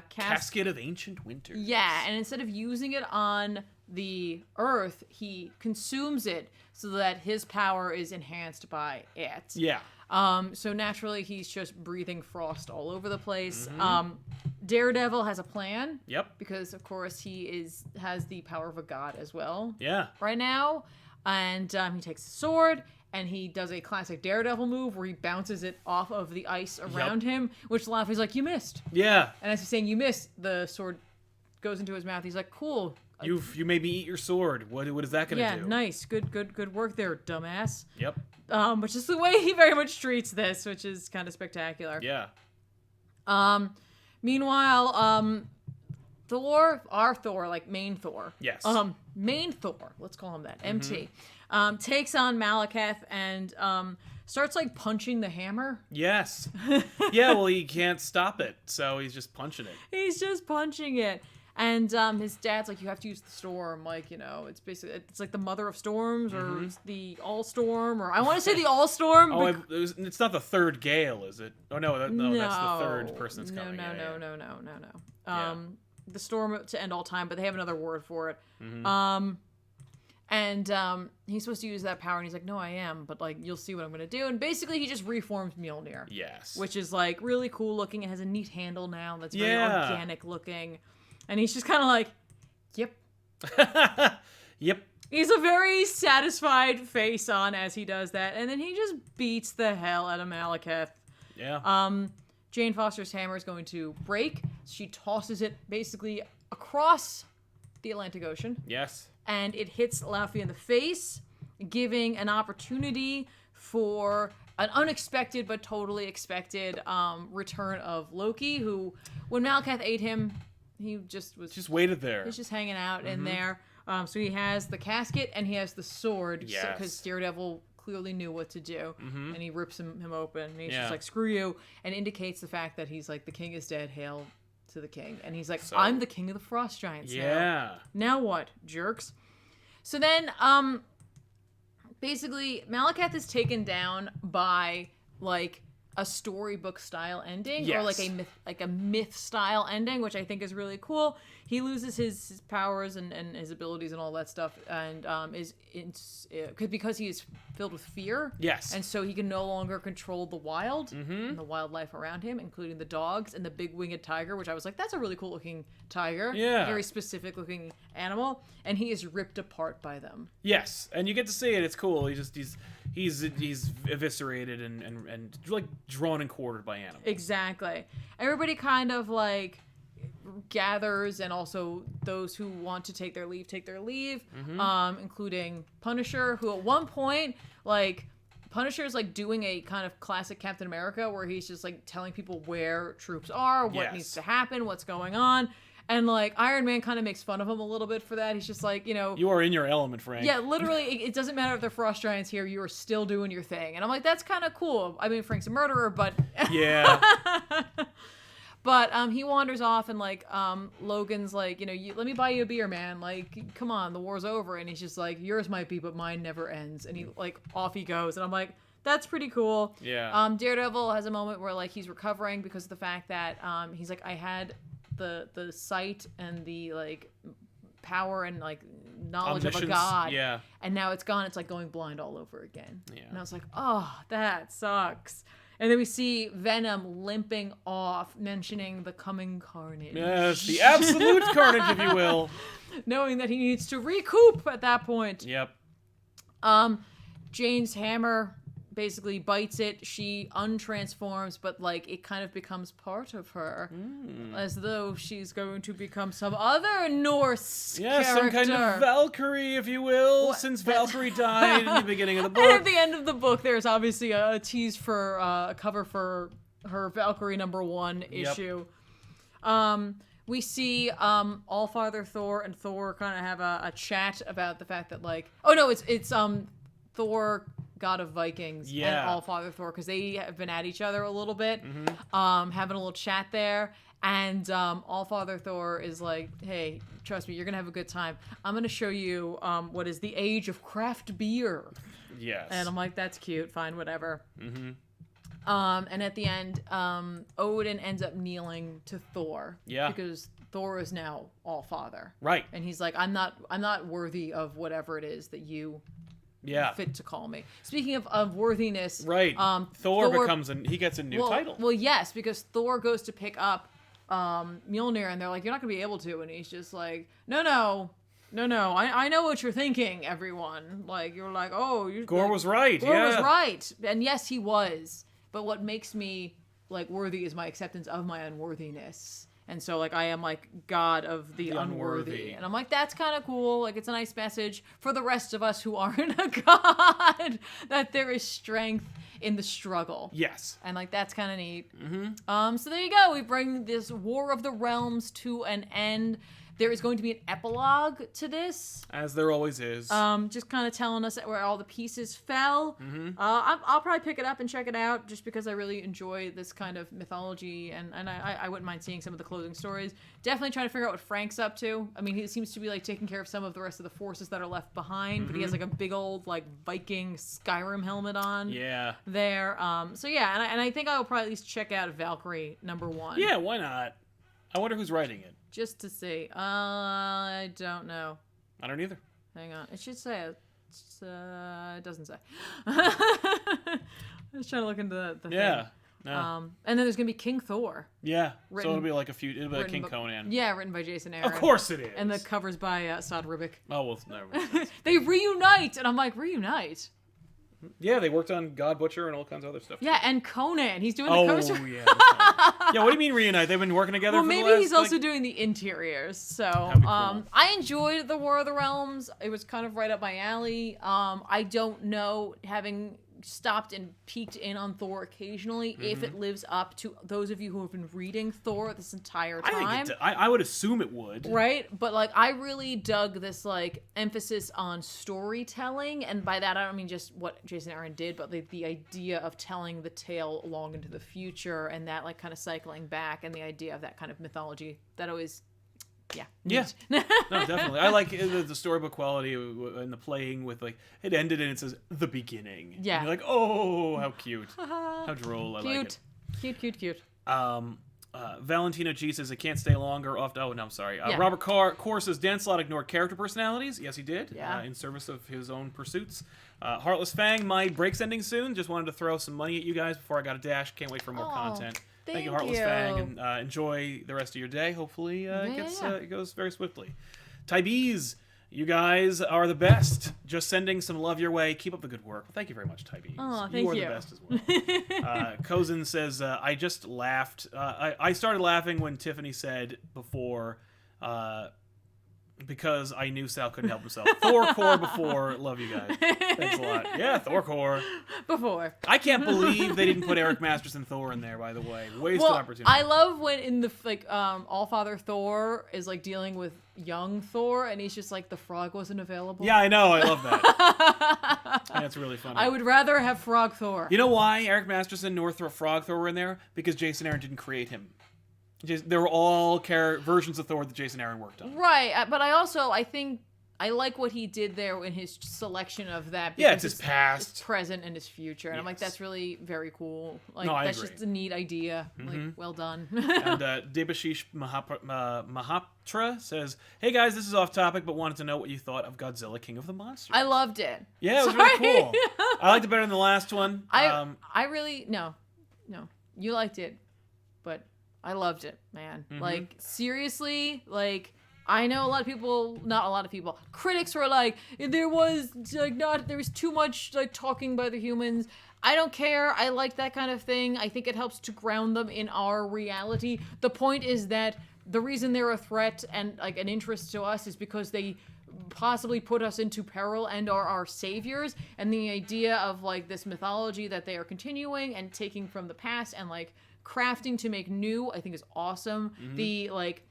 [SPEAKER 1] Casket of Ancient Winters.
[SPEAKER 2] Yeah, and instead of using it on the Earth, he consumes it so that his power is enhanced by it.
[SPEAKER 1] Yeah.
[SPEAKER 2] So naturally, he's just breathing frost all over the place. Daredevil has a plan.
[SPEAKER 1] Yep.
[SPEAKER 2] Because, of course, he has the power of a god as well.
[SPEAKER 1] Yeah.
[SPEAKER 2] Right now. And he takes a sword, and he does a classic Daredevil move where he bounces it off of the ice around him, which Laufey's like, you missed.
[SPEAKER 1] Yeah.
[SPEAKER 2] And as he's saying, you missed, the sword goes into his mouth. He's like, cool.
[SPEAKER 1] You made me eat your sword. What is that going to do?
[SPEAKER 2] Yeah, nice. Good work there, dumbass.
[SPEAKER 1] Yep.
[SPEAKER 2] Which is the way he very much treats this, which is kind of spectacular.
[SPEAKER 1] Yeah.
[SPEAKER 2] Meanwhile, our Thor, like main Thor.
[SPEAKER 1] Yes.
[SPEAKER 2] Main Thor, let's call him that, MT, takes on Malekith and starts like punching the hammer.
[SPEAKER 1] Yes. Yeah, well, he can't stop it, so he's just punching it.
[SPEAKER 2] He's just punching it. And his dad's like, you have to use the storm. Like, you know, it's like the mother of storms or the all storm, or I want to say the all storm.
[SPEAKER 1] Oh, it's not the third gale, is it? Oh, no, that's the third person that's coming.
[SPEAKER 2] No. The storm to end all time, but they have another word for it. And he's supposed to use that power, and he's like, no, I am, but like, you'll see what I'm going to do. And basically, he just reforms Mjolnir.
[SPEAKER 1] Yes.
[SPEAKER 2] Which is like really cool looking. It has a neat handle now that's very organic looking. And he's just kind of like, yep.
[SPEAKER 1] Yep.
[SPEAKER 2] He's a very satisfied face on as he does that. And then he just beats the hell out of Malekith.
[SPEAKER 1] Yeah.
[SPEAKER 2] Jane Foster's hammer is going to break. She tosses it basically across the Atlantic Ocean.
[SPEAKER 1] Yes.
[SPEAKER 2] And it hits Laufey in the face, giving an opportunity for an unexpected but totally expected return of Loki, who, when Malekith ate him, he just
[SPEAKER 1] waited there.
[SPEAKER 2] He's just hanging out in there. So he has the casket and he has the sword.
[SPEAKER 1] Yes.
[SPEAKER 2] Because Daredevil clearly knew what to do. And he rips him open. And he's just like, screw you. And indicates the fact that he's like, the king is dead. Hail to the king. And he's like, I'm the king of the Frost Giants now. Now what, jerks? So then, basically, Malekith is taken down by, like, a storybook style ending, or like a myth style ending, which I think is really cool. He loses his powers and his abilities and all that stuff, and because he is filled with fear. Yes, and so he can no longer control the wild and the wildlife around him, including the dogs and the big winged tiger, which I was like, that's a really cool looking tiger. Yeah, very specific looking animal, and he is ripped apart by them.
[SPEAKER 1] Yes, and you get to see it. It's cool. He's eviscerated and like drawn and quartered by animals.
[SPEAKER 2] Exactly. Everybody kind of like gathers, and also those who want to take their leave, including Punisher, who at one point, like, Punisher is like doing a kind of classic Captain America where he's just like telling people where troops are, what needs to happen, what's going on. And, like, Iron Man kind of makes fun of him a little bit for that. He's just like, you know...
[SPEAKER 1] You are in your element, Frank.
[SPEAKER 2] Yeah, literally, it doesn't matter if they're Frost Giants here, you are still doing your thing. And I'm like, that's kind of cool. I mean, Frank's a murderer, but... Yeah. But he wanders off, and, like, Logan's like, you know, let me buy you a beer, man. Like, come on, the war's over. And he's just like, yours might be, but mine never ends. And he, like, off he goes. And I'm like... That's pretty cool. Yeah. Daredevil has a moment where, like, he's recovering because of the fact that he's like, I had the sight and the, like, power and, like, knowledge of a god. Yeah. And now it's gone. It's like going blind all over again. Yeah. And I was like, oh, that sucks. And then we see Venom limping off, mentioning the coming carnage.
[SPEAKER 1] Yes, the absolute carnage, if you will.
[SPEAKER 2] Knowing that he needs to recoup at that point.
[SPEAKER 1] Yep.
[SPEAKER 2] Jane's hammer basically bites it. She untransforms, but like it kind of becomes part of her, as though she's going to become some other Norse character.
[SPEAKER 1] Some kind of Valkyrie, if you will, since Valkyrie died in the beginning of the book.
[SPEAKER 2] And at the end of the book, there's obviously a tease for a cover for her Valkyrie #1 issue. We see Allfather Thor and Thor kind of have a chat about the fact that like, oh no, it's Thor, God of Vikings, and Allfather Thor, because they have been at each other a little bit, having a little chat there. And Allfather Thor is like, hey, trust me, you're going to have a good time. I'm going to show you what is the age of craft beer.
[SPEAKER 1] Yes.
[SPEAKER 2] And I'm like, that's cute, fine, whatever. And at the end, Odin ends up kneeling to Thor. Yeah. Because Thor is now Allfather. Right. And he's like, I'm not worthy of whatever it is that you fit to call me. Speaking of worthiness, right?
[SPEAKER 1] Thor he gets a new title.
[SPEAKER 2] Well, yes, because Thor goes to pick up Mjolnir, and they're like, "You're not gonna be able to," and he's just like, "No. I know what you're thinking, everyone. Like you're like, oh,
[SPEAKER 1] Gore was right.
[SPEAKER 2] Gore was right, and yes, he was. But what makes me like worthy is my acceptance of my unworthiness." And so, like, I am, like, God of the unworthy. And I'm like, that's kind of cool. Like, it's a nice message for the rest of us who aren't a God, that there is strength in the struggle. Yes. And, like, that's kind of neat. So there you go. We bring this War of the Realms to an end. There is going to be an epilogue to this.
[SPEAKER 1] As there always is.
[SPEAKER 2] Just kind of telling us where all the pieces fell. I'll probably pick it up and check it out just because I really enjoy this kind of mythology, and I wouldn't mind seeing some of the closing stories. Definitely trying to figure out what Frank's up to. I mean, he seems to be like taking care of some of the rest of the forces that are left behind, but he has like a big old like Viking Skyrim helmet on. Yeah. There. So yeah, and I think I will probably at least check out Valkyrie #1.
[SPEAKER 1] Yeah, why not? I wonder who's writing it.
[SPEAKER 2] Just to see. I don't know.
[SPEAKER 1] I don't either.
[SPEAKER 2] Hang on. It should say it. It doesn't say. I was trying to look into the thing.
[SPEAKER 1] Yeah. No.
[SPEAKER 2] And then there's going to be King Thor.
[SPEAKER 1] Yeah. So it'll be like it'll be like King Conan.
[SPEAKER 2] Yeah, written by Jason Aaron.
[SPEAKER 1] Of course it is.
[SPEAKER 2] And the cover's by Saad Ribic.
[SPEAKER 1] Oh, well, never.
[SPEAKER 2] They reunite. And I'm like, reunite?
[SPEAKER 1] Yeah, they worked on God Butcher and all kinds of other stuff.
[SPEAKER 2] Yeah, and Conan. He's doing the cover.
[SPEAKER 1] Oh, yeah. Yeah, what do you mean reunite? They've been working together for the last...
[SPEAKER 2] Well, maybe he's also doing the interiors. So, cool. I enjoyed the War of the Realms. It was kind of right up my alley. I don't know, having stopped and peeked in on Thor occasionally, if it lives up to those of you who have been reading Thor this entire time.
[SPEAKER 1] I would assume it would.
[SPEAKER 2] Right? But, like, I really dug this, like, emphasis on storytelling, and by that I don't mean just what Jason Aaron did, but the idea of telling the tale long into the future, and that, like, kind of cycling back, and the idea of that kind of mythology that always... Yeah.
[SPEAKER 1] No, definitely. I like the storybook quality and the playing with, like, it ended and it says the beginning. Yeah. And you're like, oh, how cute. How droll. I like it.
[SPEAKER 2] Cute.
[SPEAKER 1] Valentina G says, I can't stay longer. I'm sorry. Robert Core says, Dan Slott ignored character personalities. Yes, he did. Yeah. In service of his own pursuits. Heartless Fang, my break's ending soon. Just wanted to throw some money at you guys before I got a dash. Can't wait for more content. Thank you, Heartless Fang, and enjoy the rest of your day. Hopefully it goes very swiftly. Tybees, you guys are the best. Just sending some love your way. Keep up the good work. Well, thank you very much, Tybees.
[SPEAKER 2] Oh, thank you.
[SPEAKER 1] You are the best as well. Kozin says, I just laughed. I started laughing when Tiffany said before... because I knew Sal couldn't help himself. Thor Core before. Love you guys. Thanks a lot. Yeah, Thor Core.
[SPEAKER 2] Before.
[SPEAKER 1] I can't believe they didn't put Eric Masterson Thor in there, by the way. Wasted opportunity.
[SPEAKER 2] I love when in the, like, Allfather Thor is, like, dealing with young Thor, and he's just like, the frog wasn't available.
[SPEAKER 1] Yeah, I know. I love that. That's really funny.
[SPEAKER 2] I would rather have Frog Thor.
[SPEAKER 1] You know why Eric Masterson nor Frog Thor were in there? Because Jason Aaron didn't create him. They were all versions of Thor that Jason Aaron worked on.
[SPEAKER 2] Right, but I think I like what he did there in his selection of that.
[SPEAKER 1] Yeah, it's his past,
[SPEAKER 2] his present, and his future. And I'm like, that's really very cool. Like,
[SPEAKER 1] I
[SPEAKER 2] that's
[SPEAKER 1] agree.
[SPEAKER 2] Just a neat idea. Like, well done.
[SPEAKER 1] And Debashish Mahaptra says, hey guys, this is off topic, but wanted to know what you thought of Godzilla King of the Monsters.
[SPEAKER 2] I loved it.
[SPEAKER 1] Yeah, it was really cool. I liked it better than the last one.
[SPEAKER 2] I really, no, you liked it, but I loved it, man. Like, seriously, like, I know a lot of people, not a lot of people, critics were like, there was too much like talking by the humans. I don't care. I like that kind of thing. I think it helps to ground them in our reality. The point is that the reason they're a threat and like an interest to us is because they possibly put us into peril and are our saviors. And the idea of like this mythology that they are continuing and taking from the past and like crafting to make new, I think is awesome. The like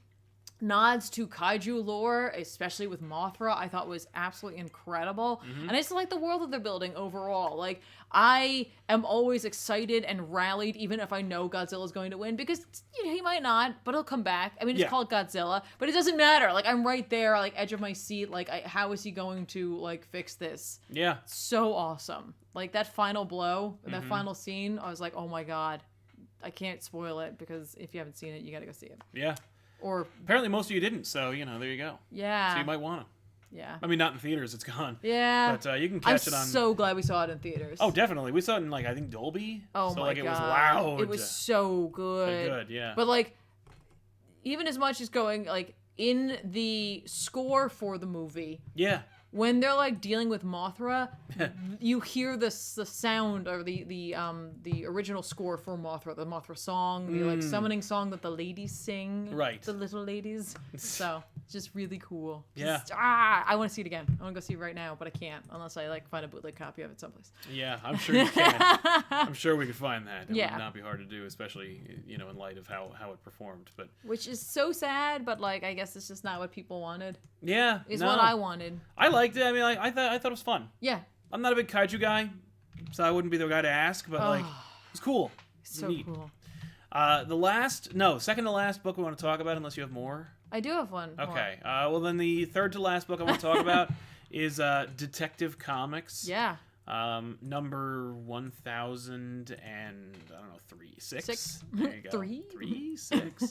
[SPEAKER 2] nods to kaiju lore, especially with Mothra, I thought was absolutely incredible. And I just like the world that they're building overall. Like, I am always excited and rallied, even if I know Godzilla's going to win, because he might not, but he'll come back. I mean, it's called Godzilla, but it doesn't matter. Like, I'm right there, like, edge of my seat. Like, how is he going to, like, fix this?
[SPEAKER 1] Yeah.
[SPEAKER 2] So awesome. Like, that final blow, that final scene, I was like, oh my god. I can't spoil it, because if you haven't seen it, you gotta go see it.
[SPEAKER 1] Yeah.
[SPEAKER 2] Or
[SPEAKER 1] apparently most of you didn't, so there you go.
[SPEAKER 2] Yeah.
[SPEAKER 1] So you might want to.
[SPEAKER 2] Yeah.
[SPEAKER 1] I mean, not in theaters; it's gone.
[SPEAKER 2] Yeah.
[SPEAKER 1] But you can catch it on.
[SPEAKER 2] I'm so glad we saw it in theaters.
[SPEAKER 1] Oh, definitely. We saw it in like I think Dolby.
[SPEAKER 2] Oh
[SPEAKER 1] so,
[SPEAKER 2] my
[SPEAKER 1] like,
[SPEAKER 2] god.
[SPEAKER 1] It was loud.
[SPEAKER 2] It was so good.
[SPEAKER 1] Good, yeah.
[SPEAKER 2] But like, even as much as going like in the score for the movie.
[SPEAKER 1] Yeah.
[SPEAKER 2] When they're like dealing with Mothra, you hear the sound or the original score for Mothra, the Mothra song, the like summoning song that the ladies sing,
[SPEAKER 1] right?
[SPEAKER 2] The little ladies. So it's just really cool.
[SPEAKER 1] Yeah.
[SPEAKER 2] I want to see it again. I want to go see it right now, but I can't unless I like find a bootleg copy of it someplace.
[SPEAKER 1] Yeah, I'm sure you can. I'm sure we could find that. It would not be hard to do, especially in light of how it performed. But
[SPEAKER 2] which is so sad, but like I guess it's just not what people wanted.
[SPEAKER 1] Yeah,
[SPEAKER 2] is what I wanted.
[SPEAKER 1] I liked it. I mean, I thought it was fun.
[SPEAKER 2] Yeah.
[SPEAKER 1] I'm not a big kaiju guy, so I wouldn't be the guy to ask, but like, it's cool. It's
[SPEAKER 2] so
[SPEAKER 1] neat.
[SPEAKER 2] Cool.
[SPEAKER 1] Second to last book we want to talk about, unless you have more.
[SPEAKER 2] I do have one.
[SPEAKER 1] Okay. Well, then the third to last book I want to talk about is Detective Comics.
[SPEAKER 2] Yeah.
[SPEAKER 1] Number 1000 and I don't know,
[SPEAKER 2] 6.
[SPEAKER 1] There you go.
[SPEAKER 2] 3?
[SPEAKER 1] 6.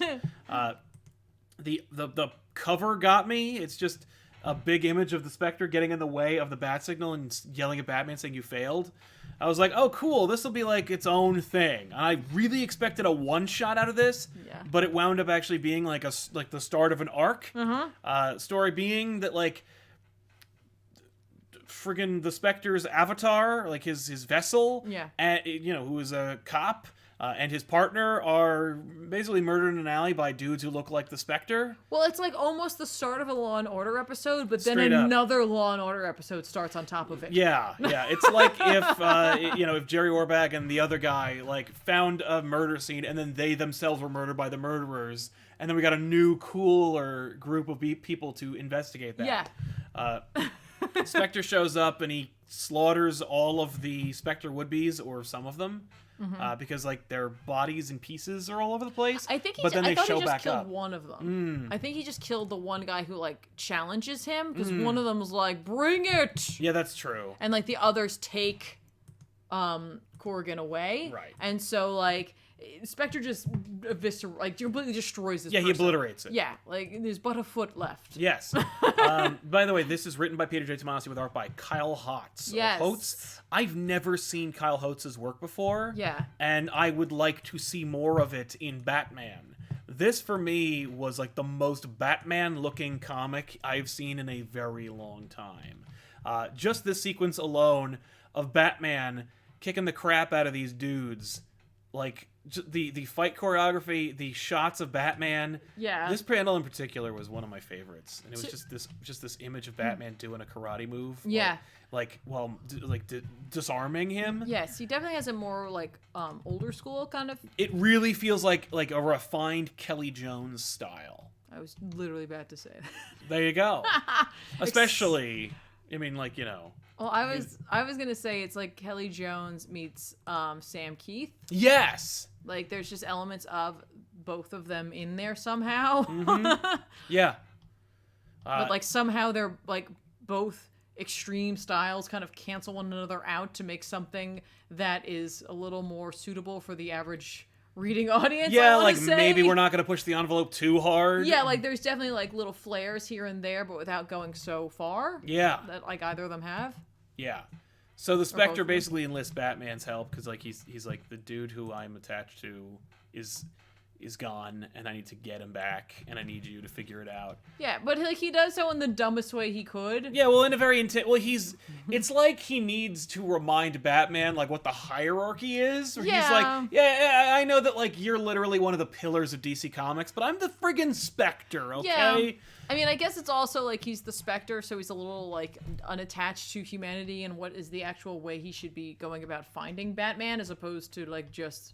[SPEAKER 1] The cover got me. It's just a big image of the Spectre getting in the way of the bat signal and yelling at Batman saying you failed. I was like, oh cool, this will be like its own thing. And I really expected a one shot out of this, but it wound up actually being like the start of an arc. Story being that like friggin' the Spectre's avatar, like his vessel, and who is a cop. And his partner are basically murdered in an alley by dudes who look like the Spectre.
[SPEAKER 2] Well, it's like almost the start of a Law and Order episode, but then
[SPEAKER 1] Straight
[SPEAKER 2] another Law and Order episode starts on top of it.
[SPEAKER 1] Yeah. It's like if Jerry Orbach and the other guy like found a murder scene and then they themselves were murdered by the murderers, and then we got a new cooler group of people to investigate that. Yeah. Spectre shows up and he slaughters all of the Spectre would-bes, or some of them. Because like their bodies and pieces are all over the place.
[SPEAKER 2] I think
[SPEAKER 1] but then they show
[SPEAKER 2] he just
[SPEAKER 1] back
[SPEAKER 2] killed
[SPEAKER 1] up.
[SPEAKER 2] one of them. I think he just killed the one guy who like challenges him, because one of them was like, "Bring it!"
[SPEAKER 1] Yeah, that's true.
[SPEAKER 2] And like the others take Corrigan away.
[SPEAKER 1] Right.
[SPEAKER 2] And so like Spectre just completely destroys this person.
[SPEAKER 1] He obliterates it.
[SPEAKER 2] Yeah, like there's but a foot left.
[SPEAKER 1] Yes. By the way, this is written by Peter J. Tomasi with art by Kyle Hotz.
[SPEAKER 2] Yes.
[SPEAKER 1] Hotz. I've never seen Kyle Hotz's work before.
[SPEAKER 2] Yeah.
[SPEAKER 1] And I would like to see more of it in Batman. This, for me, was like the most Batman-looking comic I've seen in a very long time. Just this sequence alone of Batman kicking the crap out of these dudes, like the fight choreography, the shots of Batman. Yeah. This panel in particular was one of my favorites, and it was just this image of Batman doing a karate move.
[SPEAKER 2] Yeah.
[SPEAKER 1] Disarming him.
[SPEAKER 2] Yes, he definitely has a more like older school kind of.
[SPEAKER 1] It really feels like a refined Kelly Jones style.
[SPEAKER 2] I was literally about to say that.
[SPEAKER 1] There you go. Especially, I mean, like,
[SPEAKER 2] Well, I was gonna say it's like Kelly Jones meets Sam Keith.
[SPEAKER 1] Yes.
[SPEAKER 2] Like there's just elements of both of them in there somehow.
[SPEAKER 1] Yeah.
[SPEAKER 2] But like somehow they're like both extreme styles kind of cancel one another out to make something that is a little more suitable for the average reading audience.
[SPEAKER 1] Yeah, like maybe we're not going to push the envelope too hard.
[SPEAKER 2] Yeah, like there's definitely like little flares here and there, but without going so far.
[SPEAKER 1] Yeah.
[SPEAKER 2] That like either of them have.
[SPEAKER 1] Yeah. So the Spectre basically enlists Batman's help because like he's like the dude who I'm attached to is is gone, and I need to get him back, and I need you to figure it out.
[SPEAKER 2] Yeah, but like he does so in the dumbest way he could.
[SPEAKER 1] Yeah, well, in a very it's like he needs to remind Batman like what the hierarchy is. Or
[SPEAKER 2] Yeah.
[SPEAKER 1] He's like, yeah, I know that like you're literally one of the pillars of DC Comics, but I'm the friggin' Spectre, okay?
[SPEAKER 2] Yeah. I mean, I guess it's also like he's the Spectre, so he's a little like unattached to humanity and what is the actual way he should be going about finding Batman as opposed to like just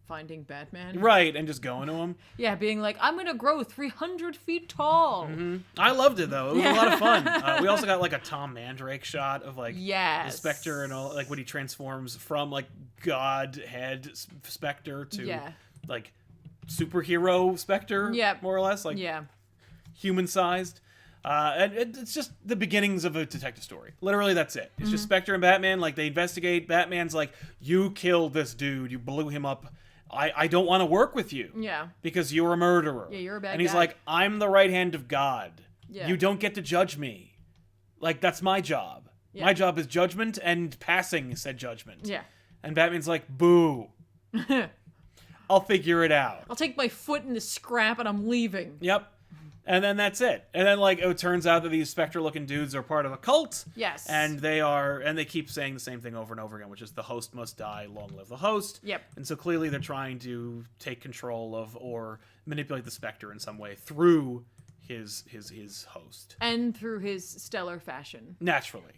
[SPEAKER 2] finding Batman.
[SPEAKER 1] Right, and just going to him.
[SPEAKER 2] Yeah, being like, I'm gonna grow 300 feet tall.
[SPEAKER 1] Mm-hmm. I loved it though. It was a lot of fun. We also got like a Tom Mandrake shot of like the Spectre and all, like when he transforms from like Godhead Spectre to like superhero Spectre, more or less, like human-sized. And it's just the beginnings of a detective story. Literally, that's it. It's just Spectre and Batman. Like, they investigate. Batman's like, you killed this dude. You blew him up. I don't want to work with you.
[SPEAKER 2] Yeah.
[SPEAKER 1] Because you're a murderer.
[SPEAKER 2] Yeah, you're a bad guy.
[SPEAKER 1] And he's like, I'm the right hand of God.
[SPEAKER 2] Yeah.
[SPEAKER 1] You don't get to judge me. Like, that's my job. Yeah. My job is judgment and passing said judgment.
[SPEAKER 2] Yeah.
[SPEAKER 1] And Batman's like, boo. I'll figure it out.
[SPEAKER 2] I'll take my foot in the scrap and I'm leaving.
[SPEAKER 1] Yep. And then that's it. And then, like, it turns out that these Spectre-looking dudes are part of a cult.
[SPEAKER 2] Yes.
[SPEAKER 1] And they keep saying the same thing over and over again, which is the host must die, long live the host.
[SPEAKER 2] Yep.
[SPEAKER 1] And so clearly they're trying to take control of or manipulate the Spectre in some way through his host.
[SPEAKER 2] And through his stellar fashion.
[SPEAKER 1] Naturally.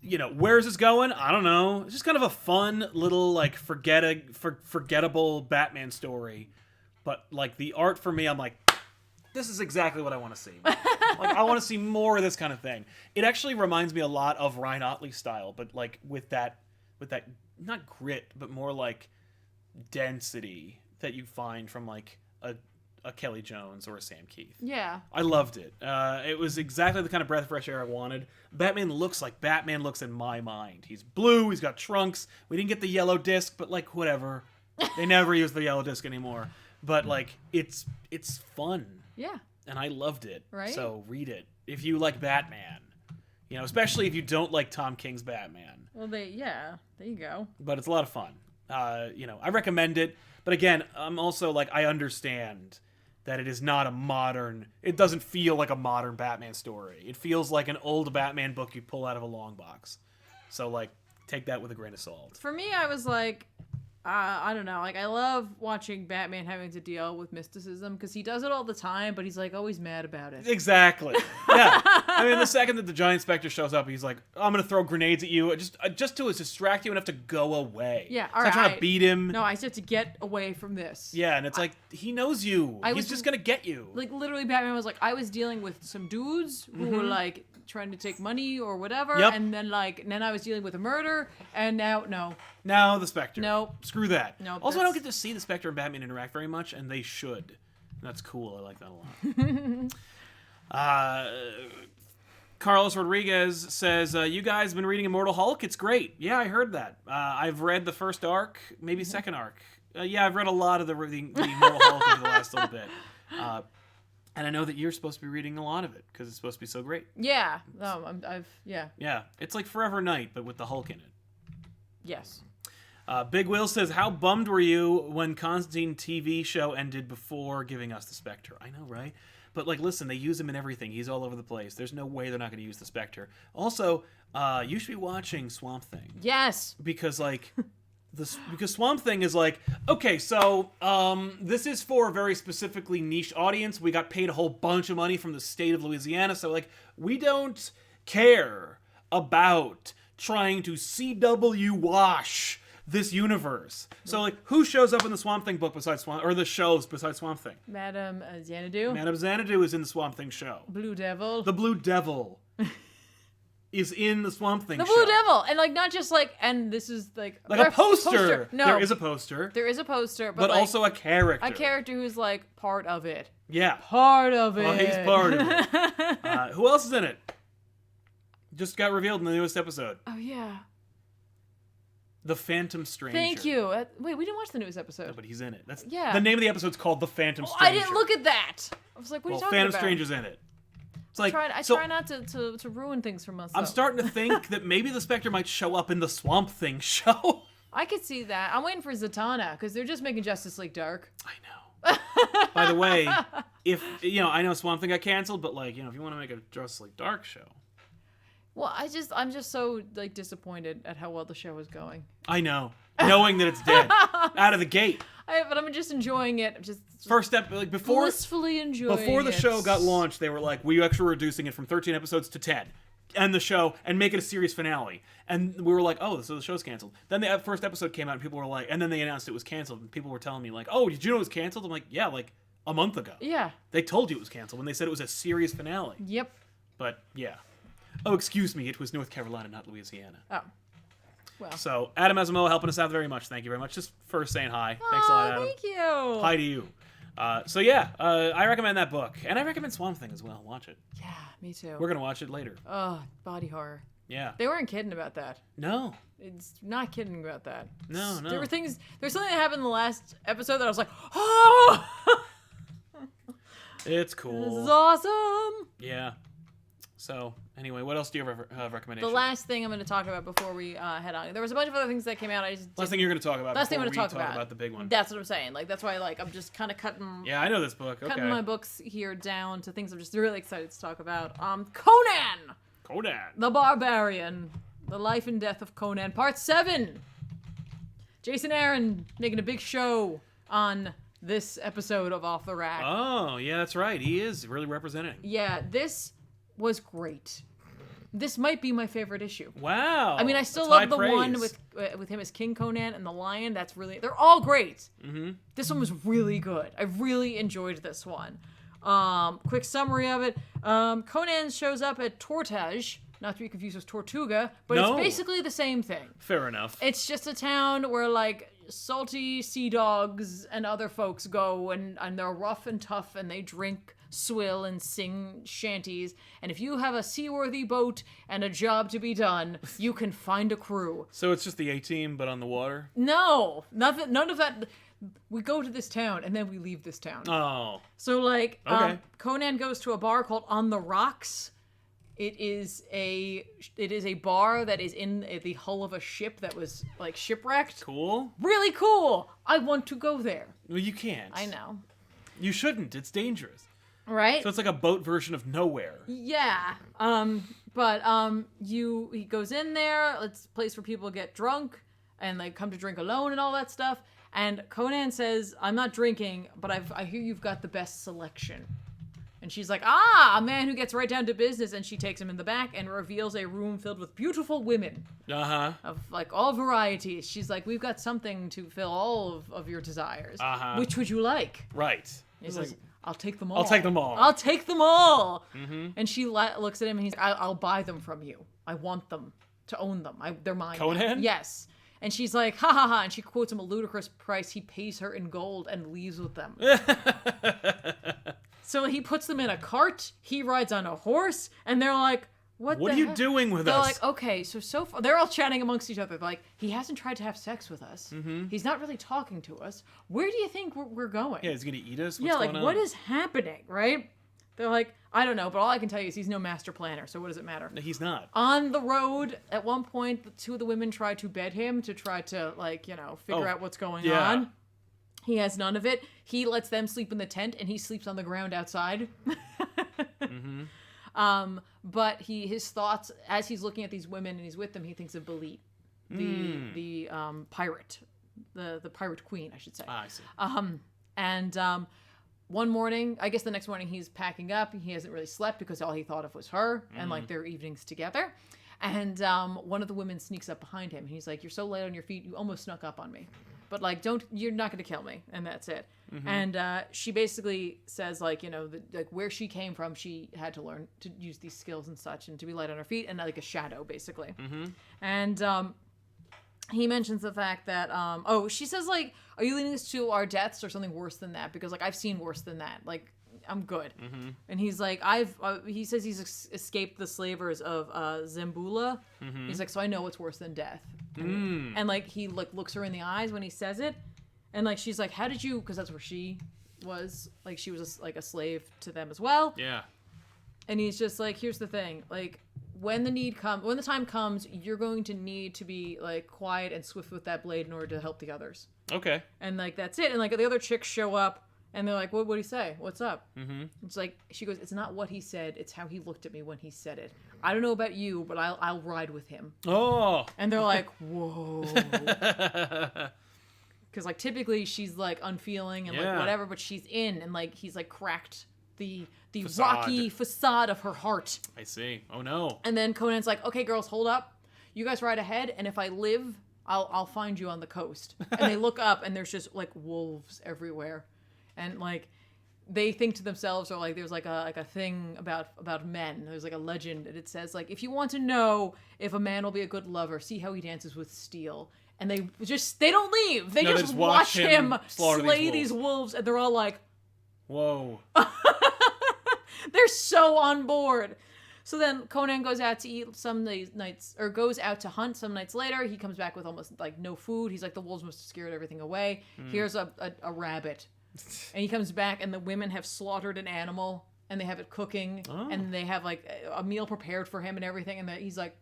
[SPEAKER 1] You know, where's this going? I don't know. It's just kind of a fun little, like, forgettable Batman story. But, like, the art for me, I'm like, this is exactly what I want to see. Like, I want to see more of this kind of thing. It actually reminds me a lot of Ryan Ottley's style, but, like, with that, not grit, but more, like, density that you find from, like, a Kelly Jones or a Sam Keith.
[SPEAKER 2] Yeah.
[SPEAKER 1] I loved it. It was exactly the kind of breath of fresh air I wanted. Batman looks like Batman looks in my mind. He's blue, he's got trunks. We didn't get the yellow disc, but, like, whatever. They never use the yellow disc anymore. But, like, it's fun.
[SPEAKER 2] Yeah.
[SPEAKER 1] And I loved it.
[SPEAKER 2] Right.
[SPEAKER 1] So read it. If you like Batman. You know, especially if you don't like Tom King's Batman.
[SPEAKER 2] Well, there you go.
[SPEAKER 1] But it's a lot of fun. You know, I recommend it. But again, I'm also, like, I understand that it is not it doesn't feel like a modern Batman story. It feels like an old Batman book you pull out of a long box. So, like, take that with a grain of salt.
[SPEAKER 2] For me, I was like, I don't know. Like, I love watching Batman having to deal with mysticism because he does it all the time, but he's like always mad about it.
[SPEAKER 1] Exactly. Yeah. I mean, the second that the giant Spectre shows up, he's like, I'm gonna throw grenades at you just to distract you enough to go away.
[SPEAKER 2] Yeah.
[SPEAKER 1] All right. Trying to beat him.
[SPEAKER 2] No, I just have to get away from this.
[SPEAKER 1] Yeah, and it's like he knows you. He's just gonna get you.
[SPEAKER 2] Like, literally, Batman was like, I was dealing with some dudes who were like trying to take money or whatever, and then I was dealing with a murder, and now
[SPEAKER 1] the Spectre.
[SPEAKER 2] Nope.
[SPEAKER 1] Screw that.
[SPEAKER 2] Nope.
[SPEAKER 1] Also, I don't get to see the Spectre and Batman interact very much, and they should. That's cool. I like that a lot. Carlos Rodriguez says, you guys have been reading Immortal Hulk? It's great. Yeah, I heard that. I've read the first arc, maybe second arc. Yeah, I've read a lot of the Immortal Hulk over the last little bit. And I know that you're supposed to be reading a lot of it, because it's supposed to be so great.
[SPEAKER 2] Yeah.
[SPEAKER 1] Yeah, it's like Forever Night, but with the Hulk in it.
[SPEAKER 2] Yes.
[SPEAKER 1] Big Will says, how bummed were you when Constantine TV show ended before giving us the Spectre? I know, right? But, like, listen, they use him in everything. He's all over the place. There's no way they're not going to use the Spectre. Also, you should be watching Swamp Thing.
[SPEAKER 2] Yes.
[SPEAKER 1] Because, like, because Swamp Thing is like, okay, so this is for a very specifically niche audience. We got paid a whole bunch of money from the state of Louisiana, so, like, we don't care about trying to CW wash this universe. So, like, who shows up in the Swamp Thing book besides the shows besides Swamp Thing?
[SPEAKER 2] Madame Xanadu.
[SPEAKER 1] Madame Xanadu is in the Swamp Thing show.
[SPEAKER 2] Blue Devil.
[SPEAKER 1] The Blue Devil is in the Swamp Thing show.
[SPEAKER 2] The Blue Devil! And, like, not just, like, and this is, like
[SPEAKER 1] a poster!
[SPEAKER 2] No.
[SPEAKER 1] There is a poster.
[SPEAKER 2] There is a poster,
[SPEAKER 1] but
[SPEAKER 2] like,
[SPEAKER 1] also a character.
[SPEAKER 2] A character who's, like, part of it.
[SPEAKER 1] Yeah.
[SPEAKER 2] Part of it.
[SPEAKER 1] Well, he's part of it. Who else is in it? Just got revealed in the newest episode.
[SPEAKER 2] Oh, yeah.
[SPEAKER 1] The Phantom Stranger.
[SPEAKER 2] Thank you. Wait, we didn't watch the newest episode.
[SPEAKER 1] No, but he's in it. That's
[SPEAKER 2] the
[SPEAKER 1] name of the episode's called The Phantom Stranger.
[SPEAKER 2] I didn't look at that. I was like, what are you talking
[SPEAKER 1] Phantom
[SPEAKER 2] about?
[SPEAKER 1] Stranger's in it. It's like,
[SPEAKER 2] I try not to ruin things for myself.
[SPEAKER 1] I'm starting to think that maybe the Spectre might show up in the Swamp Thing show.
[SPEAKER 2] I could see that. I'm waiting for Zatanna because they're just making Justice League dark.
[SPEAKER 1] I know. By the way, if I know Swamp Thing got canceled, but like, if you want to make a Justice League Dark show.
[SPEAKER 2] Well, I'm just so like disappointed at how well the show is going.
[SPEAKER 1] I know, knowing that it's dead out of the gate.
[SPEAKER 2] But I'm just enjoying it. Just
[SPEAKER 1] first step, like before,
[SPEAKER 2] blissfully enjoying.
[SPEAKER 1] Before the show got launched, they were like, "We actually reducing it from 13 episodes to 10." End the show and make it a series finale. And we were like, oh, so the show's canceled. Then the first episode came out and people were like, and then they announced it was canceled and people were telling me like, oh, did you know it was canceled? I'm like, yeah, like a month ago.
[SPEAKER 2] Yeah. They
[SPEAKER 1] told you it was canceled when they said it was a series finale.
[SPEAKER 2] Yep.
[SPEAKER 1] But yeah. Oh, excuse me, it was North Carolina, not Louisiana.
[SPEAKER 2] Oh. Well.
[SPEAKER 1] So Adam Azzarello helping us out very much. Thank you very much. Just for saying hi. Thanks a lot, Adam.
[SPEAKER 2] Thank you.
[SPEAKER 1] Hi to you. I recommend that book. And I recommend Swamp Thing as well. Watch it.
[SPEAKER 2] Yeah, me too.
[SPEAKER 1] We're going to watch it later.
[SPEAKER 2] Oh, body horror.
[SPEAKER 1] Yeah.
[SPEAKER 2] They weren't kidding about that.
[SPEAKER 1] No.
[SPEAKER 2] It's not kidding about that.
[SPEAKER 1] No.
[SPEAKER 2] There's something that happened in the last episode that I was like, oh!
[SPEAKER 1] It's cool.
[SPEAKER 2] This is awesome.
[SPEAKER 1] Yeah. So, anyway, what else do you have recommendations?
[SPEAKER 2] The last thing I'm going to talk about before we head on. There was a bunch of other things that came out.
[SPEAKER 1] Last thing you're going to talk about.
[SPEAKER 2] Last thing I'm going to talk
[SPEAKER 1] about the big one.
[SPEAKER 2] That's what I'm saying. Like that's why I'm just kind of cutting.
[SPEAKER 1] Yeah, I know this book. Okay.
[SPEAKER 2] Cutting my books here down to things I'm just really excited to talk about. Conan. The Barbarian. The Life and Death of Conan, Part 7. Jason Aaron making a big show on this episode of Off the Rack.
[SPEAKER 1] Oh, yeah, that's right. He is really representing.
[SPEAKER 2] Yeah, this was great. This might be my favorite issue.
[SPEAKER 1] Wow.
[SPEAKER 2] I mean, I still love the one with him as King Conan and the Lion. They're all great. Mm-hmm. This one was really good. I really enjoyed this one. Quick summary of it. Conan shows up at Tortage, not to be confused with Tortuga, but it's basically the same thing.
[SPEAKER 1] Fair enough.
[SPEAKER 2] It's just a town where like salty sea dogs and other folks go and they're rough and tough and they drink swill and sing shanties, and if you have a seaworthy boat and a job to be done, you can find a crew.
[SPEAKER 1] So it's just the A-Team, but on the water?
[SPEAKER 2] No, nothing. None of that. We go to this town and then we leave this town.
[SPEAKER 1] Oh.
[SPEAKER 2] So like, Conan goes to a bar called On the Rocks. It is a bar that is in the hull of a ship that was like shipwrecked.
[SPEAKER 1] Cool. Really
[SPEAKER 2] cool. I want to go there.
[SPEAKER 1] Well, you can't.
[SPEAKER 2] I know.
[SPEAKER 1] You shouldn't. It's dangerous.
[SPEAKER 2] Right?
[SPEAKER 1] So it's like a boat version of Nowhere.
[SPEAKER 2] Yeah. He goes in there. It's a place where people get drunk and like come to drink alone and all that stuff. And Conan says, "I'm not drinking, but I hear you've got the best selection." And she's like, a man who gets right down to business. And she takes him in the back and reveals a room filled with beautiful women. Uh-huh. Of like all varieties. She's like, "We've got something to fill all of your desires. Uh-huh. Which would you like?"
[SPEAKER 1] Right.
[SPEAKER 2] He's like, "I'll take them all.
[SPEAKER 1] I'll take them all.
[SPEAKER 2] I'll take them all." Mm-hmm. And she looks at him and he's like, I'll buy them from you. I want them to own them. They're mine.
[SPEAKER 1] Conan?
[SPEAKER 2] Now. Yes. And she's like, ha ha ha. And she quotes him a ludicrous price. He pays her in gold and leaves with them. So he puts them in a cart. He rides on a horse. And they're like, what
[SPEAKER 1] are you doing with us?
[SPEAKER 2] They're like, okay, so far. They're all chatting amongst each other. They're like, he hasn't tried to have sex with us. Mm-hmm. He's not really talking to us. Where do you think we're going?
[SPEAKER 1] Yeah, he's going to eat us?
[SPEAKER 2] What's going on? What is happening, right? They're like, I don't know, but all I can tell you is he's no master planner, so what does it matter?
[SPEAKER 1] No, he's not.
[SPEAKER 2] On the road, at one point, two of the women try to bed him to try to, figure out what's going on. He has none of it. He lets them sleep in the tent, and he sleeps on the ground outside. Mm-hmm. But his thoughts, as he's looking at these women and he's with them, he thinks of Belit, the pirate, the pirate queen, I should say.
[SPEAKER 1] I see.
[SPEAKER 2] One morning, I guess the next morning, he's packing up. He hasn't really slept because all he thought of was her and their evenings together. And one of the women sneaks up behind him. He's like, "You're so light on your feet, you almost snuck up on me. But you're not going to kill me." And that's it. Mm-hmm. And she basically says where she came from, she had to learn to use these skills and such and to be light on her feet and like a shadow, basically. Mm-hmm. And he mentions the fact that, she says, like, "Are you leading us to our deaths or something worse than that? Because, like, I've seen worse than that. Like, I'm good." Mm-hmm. And he's like, he says he's escaped the slavers of Zambula. Mm-hmm. He's like, "So I know what's worse than death." And like, he like looks her in the eyes when he says it. And like, she's like, "How did you," because that's where she was, like, she was a slave to them as well.
[SPEAKER 1] Yeah.
[SPEAKER 2] And he's just like, "Here's the thing, like, when the time comes, you're going to need to be like quiet and swift with that blade in order to help the others.
[SPEAKER 1] Okay.
[SPEAKER 2] And like that's it. And like the other chicks show up and they're like, what'd he say? What's up?
[SPEAKER 1] Mm-hmm.
[SPEAKER 2] It's like she goes, it's not what he said, it's how he looked at me when he said it. I don't know about you, but I'll ride with him.
[SPEAKER 1] Oh.
[SPEAKER 2] And they're like, whoa. Because like typically she's like unfeeling and like whatever, but she's in and like he's like cracked the rocky facade of her heart.
[SPEAKER 1] I see. Oh no.
[SPEAKER 2] And then Conan's like, okay, girls, hold up. You guys ride ahead, and if I live, I'll find you on the coast. And they look up, and there's just like wolves everywhere, and like they think to themselves, or like there's like a thing about men. There's like a legend, and it says like if you want to know if a man will be a good lover, see how he dances with steel. And they don't leave. They just watch him slay these wolves, and they're all like,
[SPEAKER 1] whoa.
[SPEAKER 2] They're so on board. So then Conan goes out to eat some nights, or goes out to hunt some nights later. He comes back with almost like no food. He's like, the wolves must have scared everything away. Here's a rabbit. And he comes back and the women have slaughtered an animal and they have it cooking and they have like a meal prepared for him and everything. And he's like,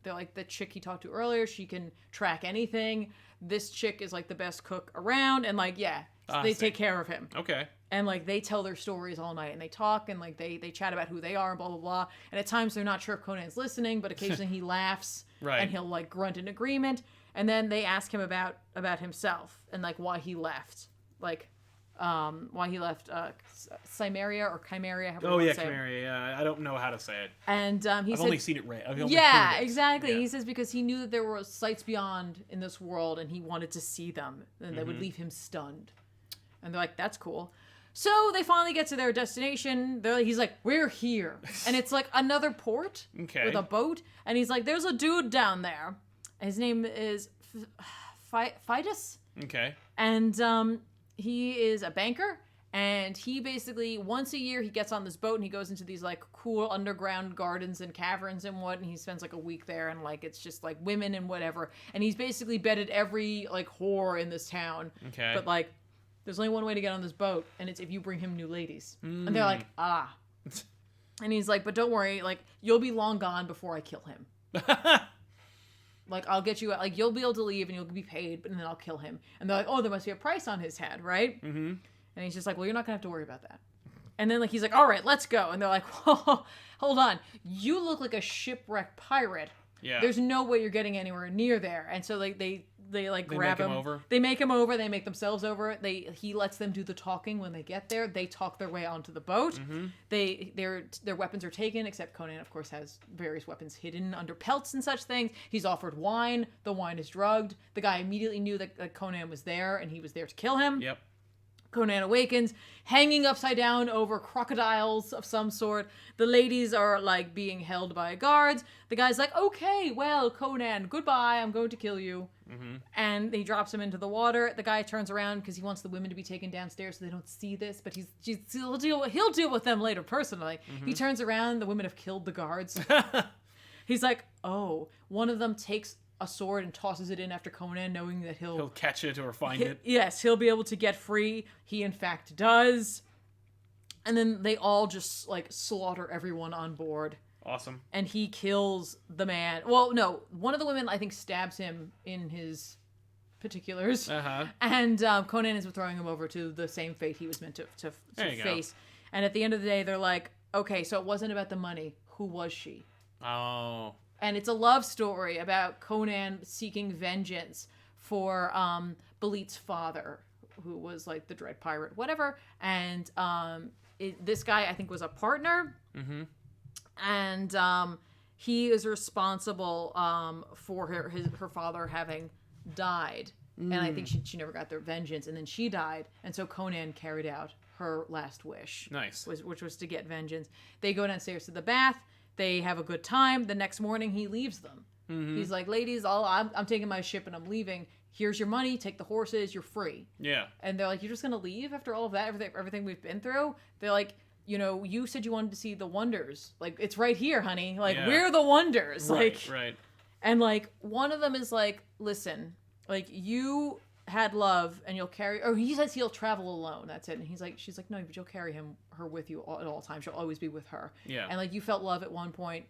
[SPEAKER 2] they're like, the chick he talked to earlier, she can track anything. This chick is like the best cook around. And like, they take care of him.
[SPEAKER 1] Okay.
[SPEAKER 2] And like they tell their stories all night and they talk and like they chat about who they are and blah blah blah. And at times they're not sure if Conan's listening, but occasionally he laughs and he'll like grunt in agreement. And then they ask him about himself and like why he left, Chimeria or Chimeria.
[SPEAKER 1] Oh yeah, Chimeria. Yeah, I don't know how to say it.
[SPEAKER 2] And
[SPEAKER 1] I've only seen it right.
[SPEAKER 2] Yeah, exactly. Yeah. He says because he knew that there were sights beyond in this world and he wanted to see them, and they would leave him stunned. And they're like, that's cool. So they finally get to their destination. He's like, we're here. And it's like another port with a boat. And he's like, there's a dude down there. His name is Fidus.
[SPEAKER 1] Okay.
[SPEAKER 2] And he is a banker. And he basically, once a year, he gets on this boat and he goes into these like cool underground gardens and caverns and what. And he spends like a week there and like it's just like women and whatever. And he's basically bedded every like whore in this town.
[SPEAKER 1] Okay.
[SPEAKER 2] But like, there's only one way to get on this boat, and it's if you bring him new ladies. And they're like, ah. And he's like, but don't worry, like, you'll be long gone before I kill him. Like, I'll get you, like, you'll be able to leave and you'll be paid, but then I'll kill him. And they're like, oh, there must be a price on his head, right? Mm-hmm. And he's just like, well, you're not going to have to worry about that. And then, like, he's like, all right, let's go. And they're like, whoa, hold on. You look like a shipwrecked pirate.
[SPEAKER 1] Yeah.
[SPEAKER 2] There's no way you're getting anywhere near there. And so, like, they grab him. They make him over. They make themselves over. He lets them do the talking when they get there. They talk their way onto the boat. Mm-hmm. Their weapons are taken, except Conan, of course, has various weapons hidden under pelts and such things. He's offered wine. The wine is drugged. The guy immediately knew that Conan was there, and he was there to kill him.
[SPEAKER 1] Yep.
[SPEAKER 2] Conan awakens, hanging upside down over crocodiles of some sort. The ladies are, like, being held by guards. The guy's like, okay, well, Conan, goodbye, I'm going to kill you. Mm-hmm. And he drops him into the water. The guy turns around because he wants the women to be taken downstairs so they don't see this, but he'll deal with them later personally. Mm-hmm. He turns around, the women have killed the guards. He's like, oh, one of them takes a sword and tosses it in after Conan, knowing that he'll
[SPEAKER 1] catch it or find it.
[SPEAKER 2] Yes, he'll be able to get free. He in fact does. And then they all just like slaughter everyone on board.
[SPEAKER 1] Awesome.
[SPEAKER 2] And he kills the man. Well, no, one of the women I think stabs him in his particulars. Uh-huh. And Conan is throwing him over to the same fate he was meant to face. And at the end of the day, they're like, okay, so it wasn't about the money. Who was she?
[SPEAKER 1] Oh.
[SPEAKER 2] And it's a love story about Conan seeking vengeance for Belit's father, who was like the dread pirate, whatever. And this guy, I think, was a partner. Mm-hmm. And he is responsible for her father having died. And I think she never got their vengeance. And then she died. And so Conan carried out her last wish.
[SPEAKER 1] Nice.
[SPEAKER 2] Which was to get vengeance. They go downstairs to the bath. They have a good time. The next morning, he leaves them. Mm-hmm. He's like, ladies, I'm taking my ship and I'm leaving. Here's your money. Take the horses. You're free. Yeah. And they're like, you're just going to leave after all of that, everything we've been through? They're like, you know, you said you wanted to see the wonders. Like, it's right here, honey. Like, we're the wonders.
[SPEAKER 1] Right,
[SPEAKER 2] like,
[SPEAKER 1] right.
[SPEAKER 2] And, like, one of them is like, listen, like, you had love and you'll carry, or he says he'll travel alone. That's it. And she's like, no, but you'll carry her with you at all times. You'll always be with her. Yeah. And like, you felt love at one point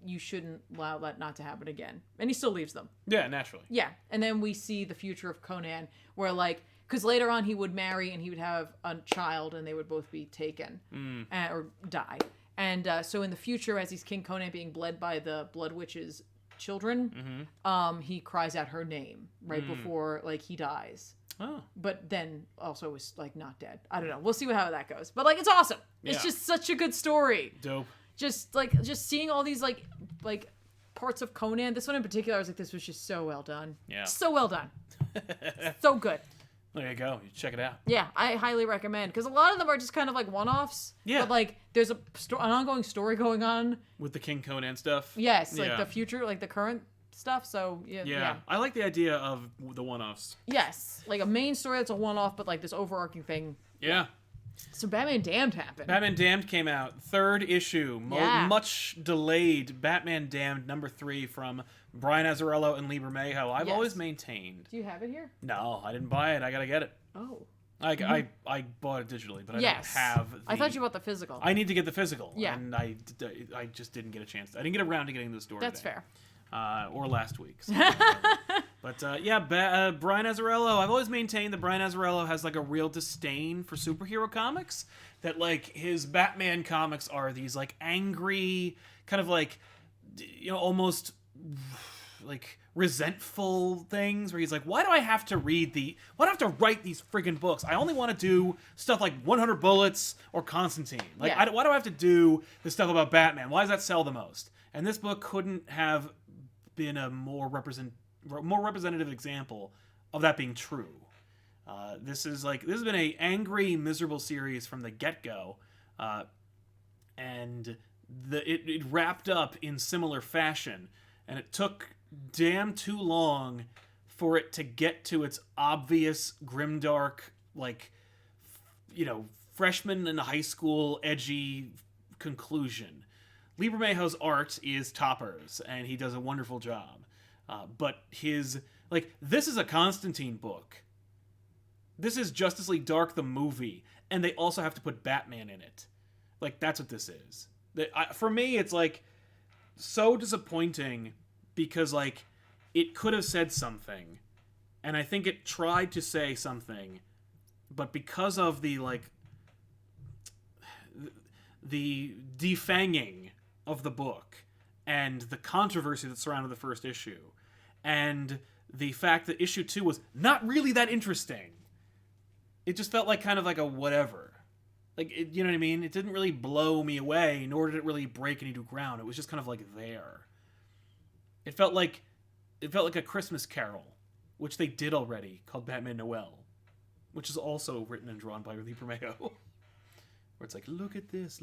[SPEAKER 2] you shouldn't allow that not to happen again. And he still leaves them.
[SPEAKER 1] Yeah, naturally.
[SPEAKER 2] Yeah. And then we see the future of Conan where like, because later on he would marry and he would have a child and they would both be taken or die. And so in the future, as he's King Conan being bled by the Blood Witch's children, he cries out her name right before like he dies.
[SPEAKER 1] Oh.
[SPEAKER 2] But then also is like not dead. I don't know. We'll see how that goes. But like it's awesome.
[SPEAKER 1] Yeah.
[SPEAKER 2] It's just such a good story.
[SPEAKER 1] Dope.
[SPEAKER 2] Just seeing all these like parts of Conan. This one in particular, I was like, this was just so well done.
[SPEAKER 1] Yeah.
[SPEAKER 2] So well done. So good.
[SPEAKER 1] There you go. You check it out.
[SPEAKER 2] Yeah, I highly recommend because a lot of them are just kind of like one-offs.
[SPEAKER 1] Yeah.
[SPEAKER 2] But like there's an ongoing story going on
[SPEAKER 1] With the King Conan stuff.
[SPEAKER 2] Yes, like the future, like the current stuff. So yeah.
[SPEAKER 1] I like the idea of the one-offs.
[SPEAKER 2] Yes, like a main story that's a one-off, but like this overarching thing.
[SPEAKER 1] Yeah.
[SPEAKER 2] So Batman Damned happened.
[SPEAKER 1] Batman Damned came out. 3rd issue. Much delayed. Batman Damned #3 from Brian Azzarello and Lee Bermejo. I've always maintained.
[SPEAKER 2] Do you have it here?
[SPEAKER 1] No, I didn't buy it. I gotta get it.
[SPEAKER 2] Oh.
[SPEAKER 1] I bought it digitally, but I didn't have
[SPEAKER 2] I thought you bought the physical.
[SPEAKER 1] I need to get the physical.
[SPEAKER 2] Yeah.
[SPEAKER 1] And I just didn't get a chance. I didn't get around to getting to the store
[SPEAKER 2] That's
[SPEAKER 1] today.
[SPEAKER 2] fair.
[SPEAKER 1] Or last week. So but Brian Azzarello. I've always maintained that Brian Azzarello has like a real disdain for superhero comics. That like his Batman comics are these like angry, kind of like, almost like resentful things where he's like, why do I have to why do I have to write these friggin' books? I only want to do stuff like 100 Bullets or Constantine. Like, why do I have to do this stuff about Batman? Why does that sell the most? And this book couldn't have been a more representative example of that being true. This has been a angry, miserable series from the get-go, and it wrapped up in similar fashion, and it took damn too long for it to get to its obvious grimdark, like, freshman in high school edgy conclusion. Lee Bermejo's art is toppers, and he does a wonderful job. But this is a Constantine book. This is Justice League Dark the movie, and they also have to put Batman in it. Like, that's what this is. For me, it's, like, so disappointing because, like, it could have said something, and I think it tried to say something, but because of the defanging of the book and the controversy that surrounded the first issue, and the fact that issue 2 was not really that interesting, it just felt like kind of like a whatever. Like, you know what I mean? It didn't really blow me away, nor did it really break any new ground. It was just kind of like there. It felt like a Christmas Carol, which they did already, called Batman Noel, which is also written and drawn by Lee Bermejo. Where it's like, look at this,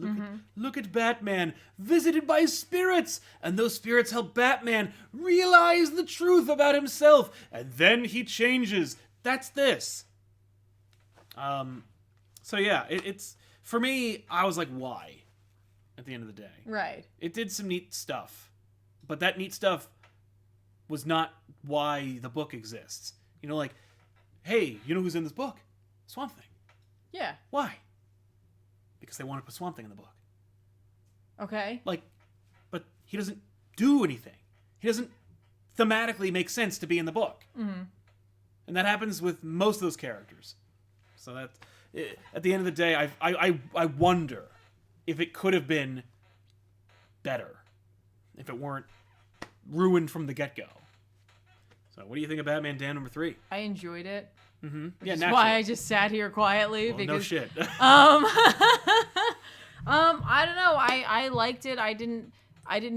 [SPEAKER 1] look at Batman, visited by spirits, and those spirits help Batman realize the truth about himself, and then he changes. That's this. So yeah, it's for me, I was like, why? At the end of the day.
[SPEAKER 2] Right.
[SPEAKER 1] It did some neat stuff, but that neat stuff was not why the book exists. Like, hey, you know who's in this book? Swamp Thing.
[SPEAKER 2] Yeah.
[SPEAKER 1] Why? Because they want to put Swamp Thing in the book.
[SPEAKER 2] Okay.
[SPEAKER 1] Like, but he doesn't do anything. He doesn't thematically make sense to be in the book. Mm-hmm. And that happens with most of those characters. So that, at the end of the day, I wonder if it could have been better if it weren't ruined from the get-go. So what do you think of Batman Damned #3?
[SPEAKER 2] I enjoyed it.
[SPEAKER 1] Mm-hmm.
[SPEAKER 2] Yeah, that's why I just sat here quietly.
[SPEAKER 1] Well,
[SPEAKER 2] because
[SPEAKER 1] no shit.
[SPEAKER 2] I don't know. I liked it. I didn't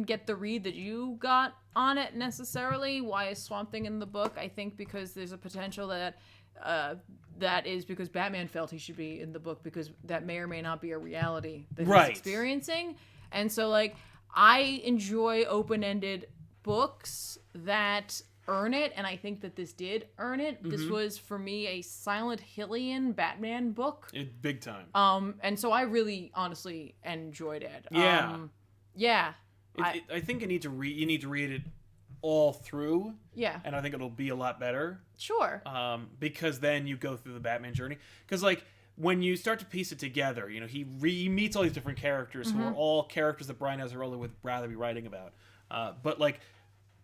[SPEAKER 2] get the read that you got on it necessarily. Why is Swamp Thing in the book? I think because there's a potential that that is because Batman felt he should be in the book because that may or may not be a reality that he's experiencing. And so, like, I enjoy open-ended books that earn it, and I think that this did earn it. Mm-hmm. This was, for me, a Silent Hillian Batman book.
[SPEAKER 1] Big time.
[SPEAKER 2] And so I really, honestly, enjoyed it.
[SPEAKER 1] Yeah.
[SPEAKER 2] Yeah.
[SPEAKER 1] I think you need to read it all through.
[SPEAKER 2] Yeah.
[SPEAKER 1] And I think it'll be a lot better.
[SPEAKER 2] Sure.
[SPEAKER 1] Because then you go through the Batman journey. Because, like, when you start to piece it together, you know, he meets all these different characters who are all characters that Brian Azzarello would rather be writing about. But like,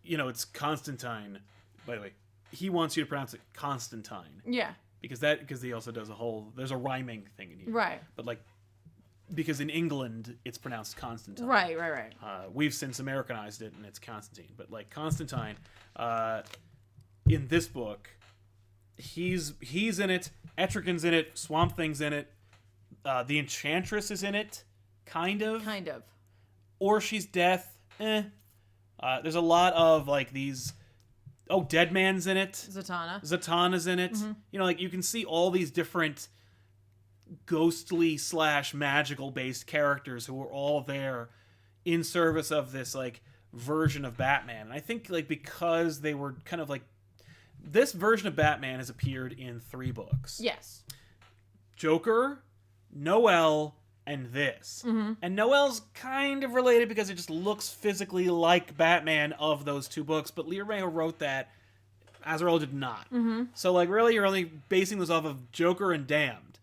[SPEAKER 1] you know, it's Constantine. By the way, he wants you to pronounce it Constantine.
[SPEAKER 2] Yeah.
[SPEAKER 1] Because he also does there's a rhyming thing in here.
[SPEAKER 2] Right.
[SPEAKER 1] But like, because in England it's pronounced Constantine.
[SPEAKER 2] Right.
[SPEAKER 1] We've since Americanized it and it's Constantine. But like Constantine, in this book, he's in it. Etrigan's in it. Swamp Thing's in it. The Enchantress is in it, kind of. Or she's Death. There's a lot of like these. Oh, Dead Man's in it. Zatanna's in it. You know, like you can see all these different ghostly / magical based characters who are all there in service of this like version of Batman. And I think like because they were kind of like this version of Batman has appeared in 3 books.
[SPEAKER 2] Yes.
[SPEAKER 1] Joker, Noel, and this. And Noel's kind of related because it just looks physically like Batman of those 2 books, but Bermejo wrote that. Azzarello did not. So, like, really, you're only basing this off of Joker and Damned.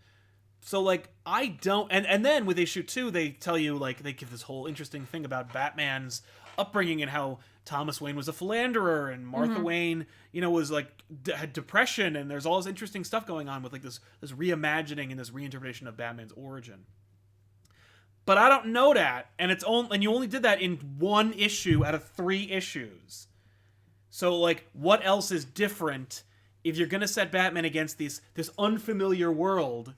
[SPEAKER 1] So, like, I don't... And then with issue 2, they tell you, like, they give this whole interesting thing about Batman's upbringing and how Thomas Wayne was a philanderer and Martha Wayne, you know, was, like, had depression, and there's all this interesting stuff going on with, like, this reimagining and this reinterpretation of Batman's origin. But I don't know that, and you only did that in 1 issue out of 3 issues. So, like, what else is different if you're gonna set Batman against this unfamiliar world,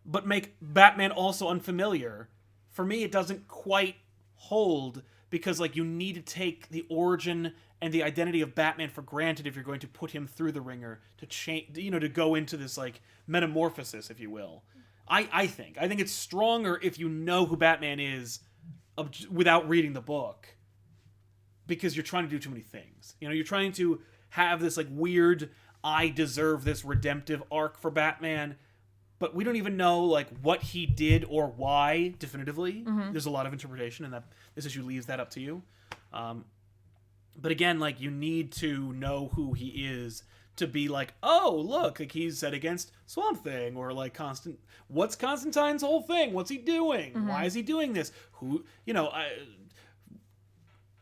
[SPEAKER 1] but make Batman also unfamiliar? For me, it doesn't quite hold, because, like, you need to take the origin and the identity of Batman for granted if you're going to put him through the ringer to change, you know, to go into this, like, metamorphosis, if you will. I think it's stronger if you know who Batman is without reading the book, because you're trying to do too many things. You know, you're trying to have this like weird, I deserve this redemptive arc for Batman, but we don't even know like what he did or why definitively. There's a lot of interpretation, and that this issue leaves that up to you. But again, like, you need to know who he is to be like, oh, look, like he's set against Swamp Thing, or like what's Constantine's whole thing? What's he doing? Why is he doing this? Who, you know,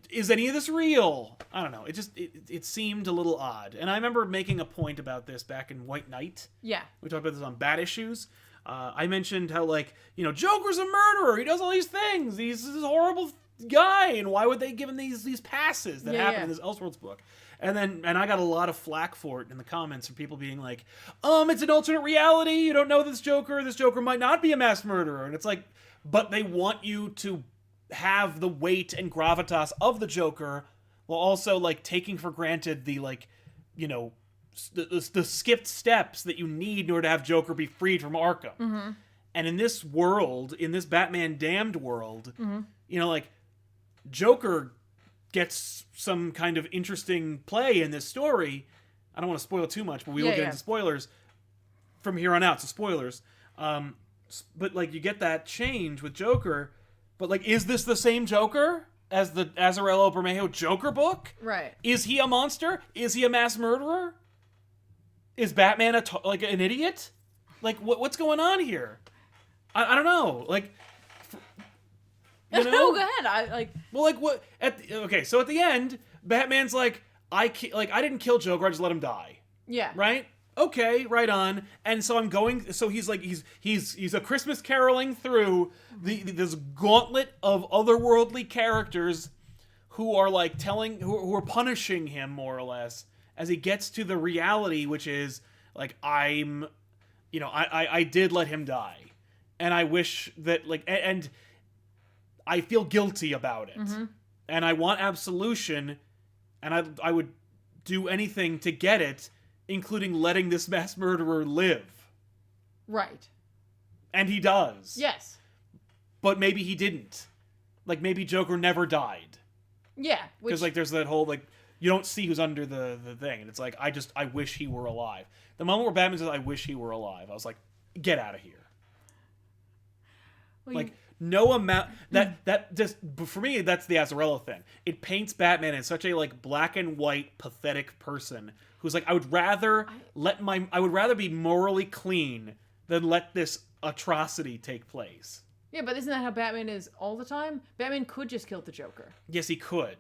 [SPEAKER 1] is any of this real? I don't know. It seemed a little odd. And I remember making a point about this back in White Knight. Yeah. We talked about this on Bad Issues. I mentioned how, like, you know, Joker's a murderer. He does all these things. He's this horrible guy. And why would they give him these passes that happen in this Elseworlds book? And I got a lot of flack for it in the comments from people being like, it's an alternate reality. You don't know this Joker. This Joker might not be a mass murderer. And it's like, but they want you to have the weight and gravitas of the Joker while also, like, taking for granted the, like, you know, the skipped steps that you need in order to have Joker be freed from Arkham. And in this world, in this Batman Damned world, you know, like, Joker gets some kind of interesting play in this story. I don't want to spoil too much, but we will get into spoilers from here on out, so spoilers. But, like, you get that change with Joker, but, like, is this the same Joker as the Azzarello Bermejo Joker book? Right. Is he a monster? Is he a mass murderer? Is Batman like an idiot? Like, what's going on here? I don't know. Like, you know?
[SPEAKER 2] No, go ahead.
[SPEAKER 1] Well, like, what? So at the end, Batman's like, I didn't kill Joker. I just let him die. Yeah. Right. Okay, right on. And so I'm going. So he's like, he's a Christmas caroling through this gauntlet of otherworldly characters who are like who are punishing him more or less as he gets to the reality, which is like, I did let him die, and I wish that, like, and I feel guilty about it, and I want absolution, and I would do anything to get it, including letting this mass murderer live. Right. And he does. Yes. But maybe he didn't. Like, maybe Joker never died. Yeah. Because, like, there's that whole, like, you don't see who's under the thing. And it's like, I wish he were alive. The moment where Batman says, I wish he were alive, I was like, get out of here. Well, like, no amount... That just... For me, that's the Azzarello thing. It paints Batman as such a, like, black and white, pathetic person who's like, I would rather be morally clean than let this atrocity take place.
[SPEAKER 2] Yeah, but isn't that how Batman is all the time? Batman could just kill the Joker.
[SPEAKER 1] Yes, he could.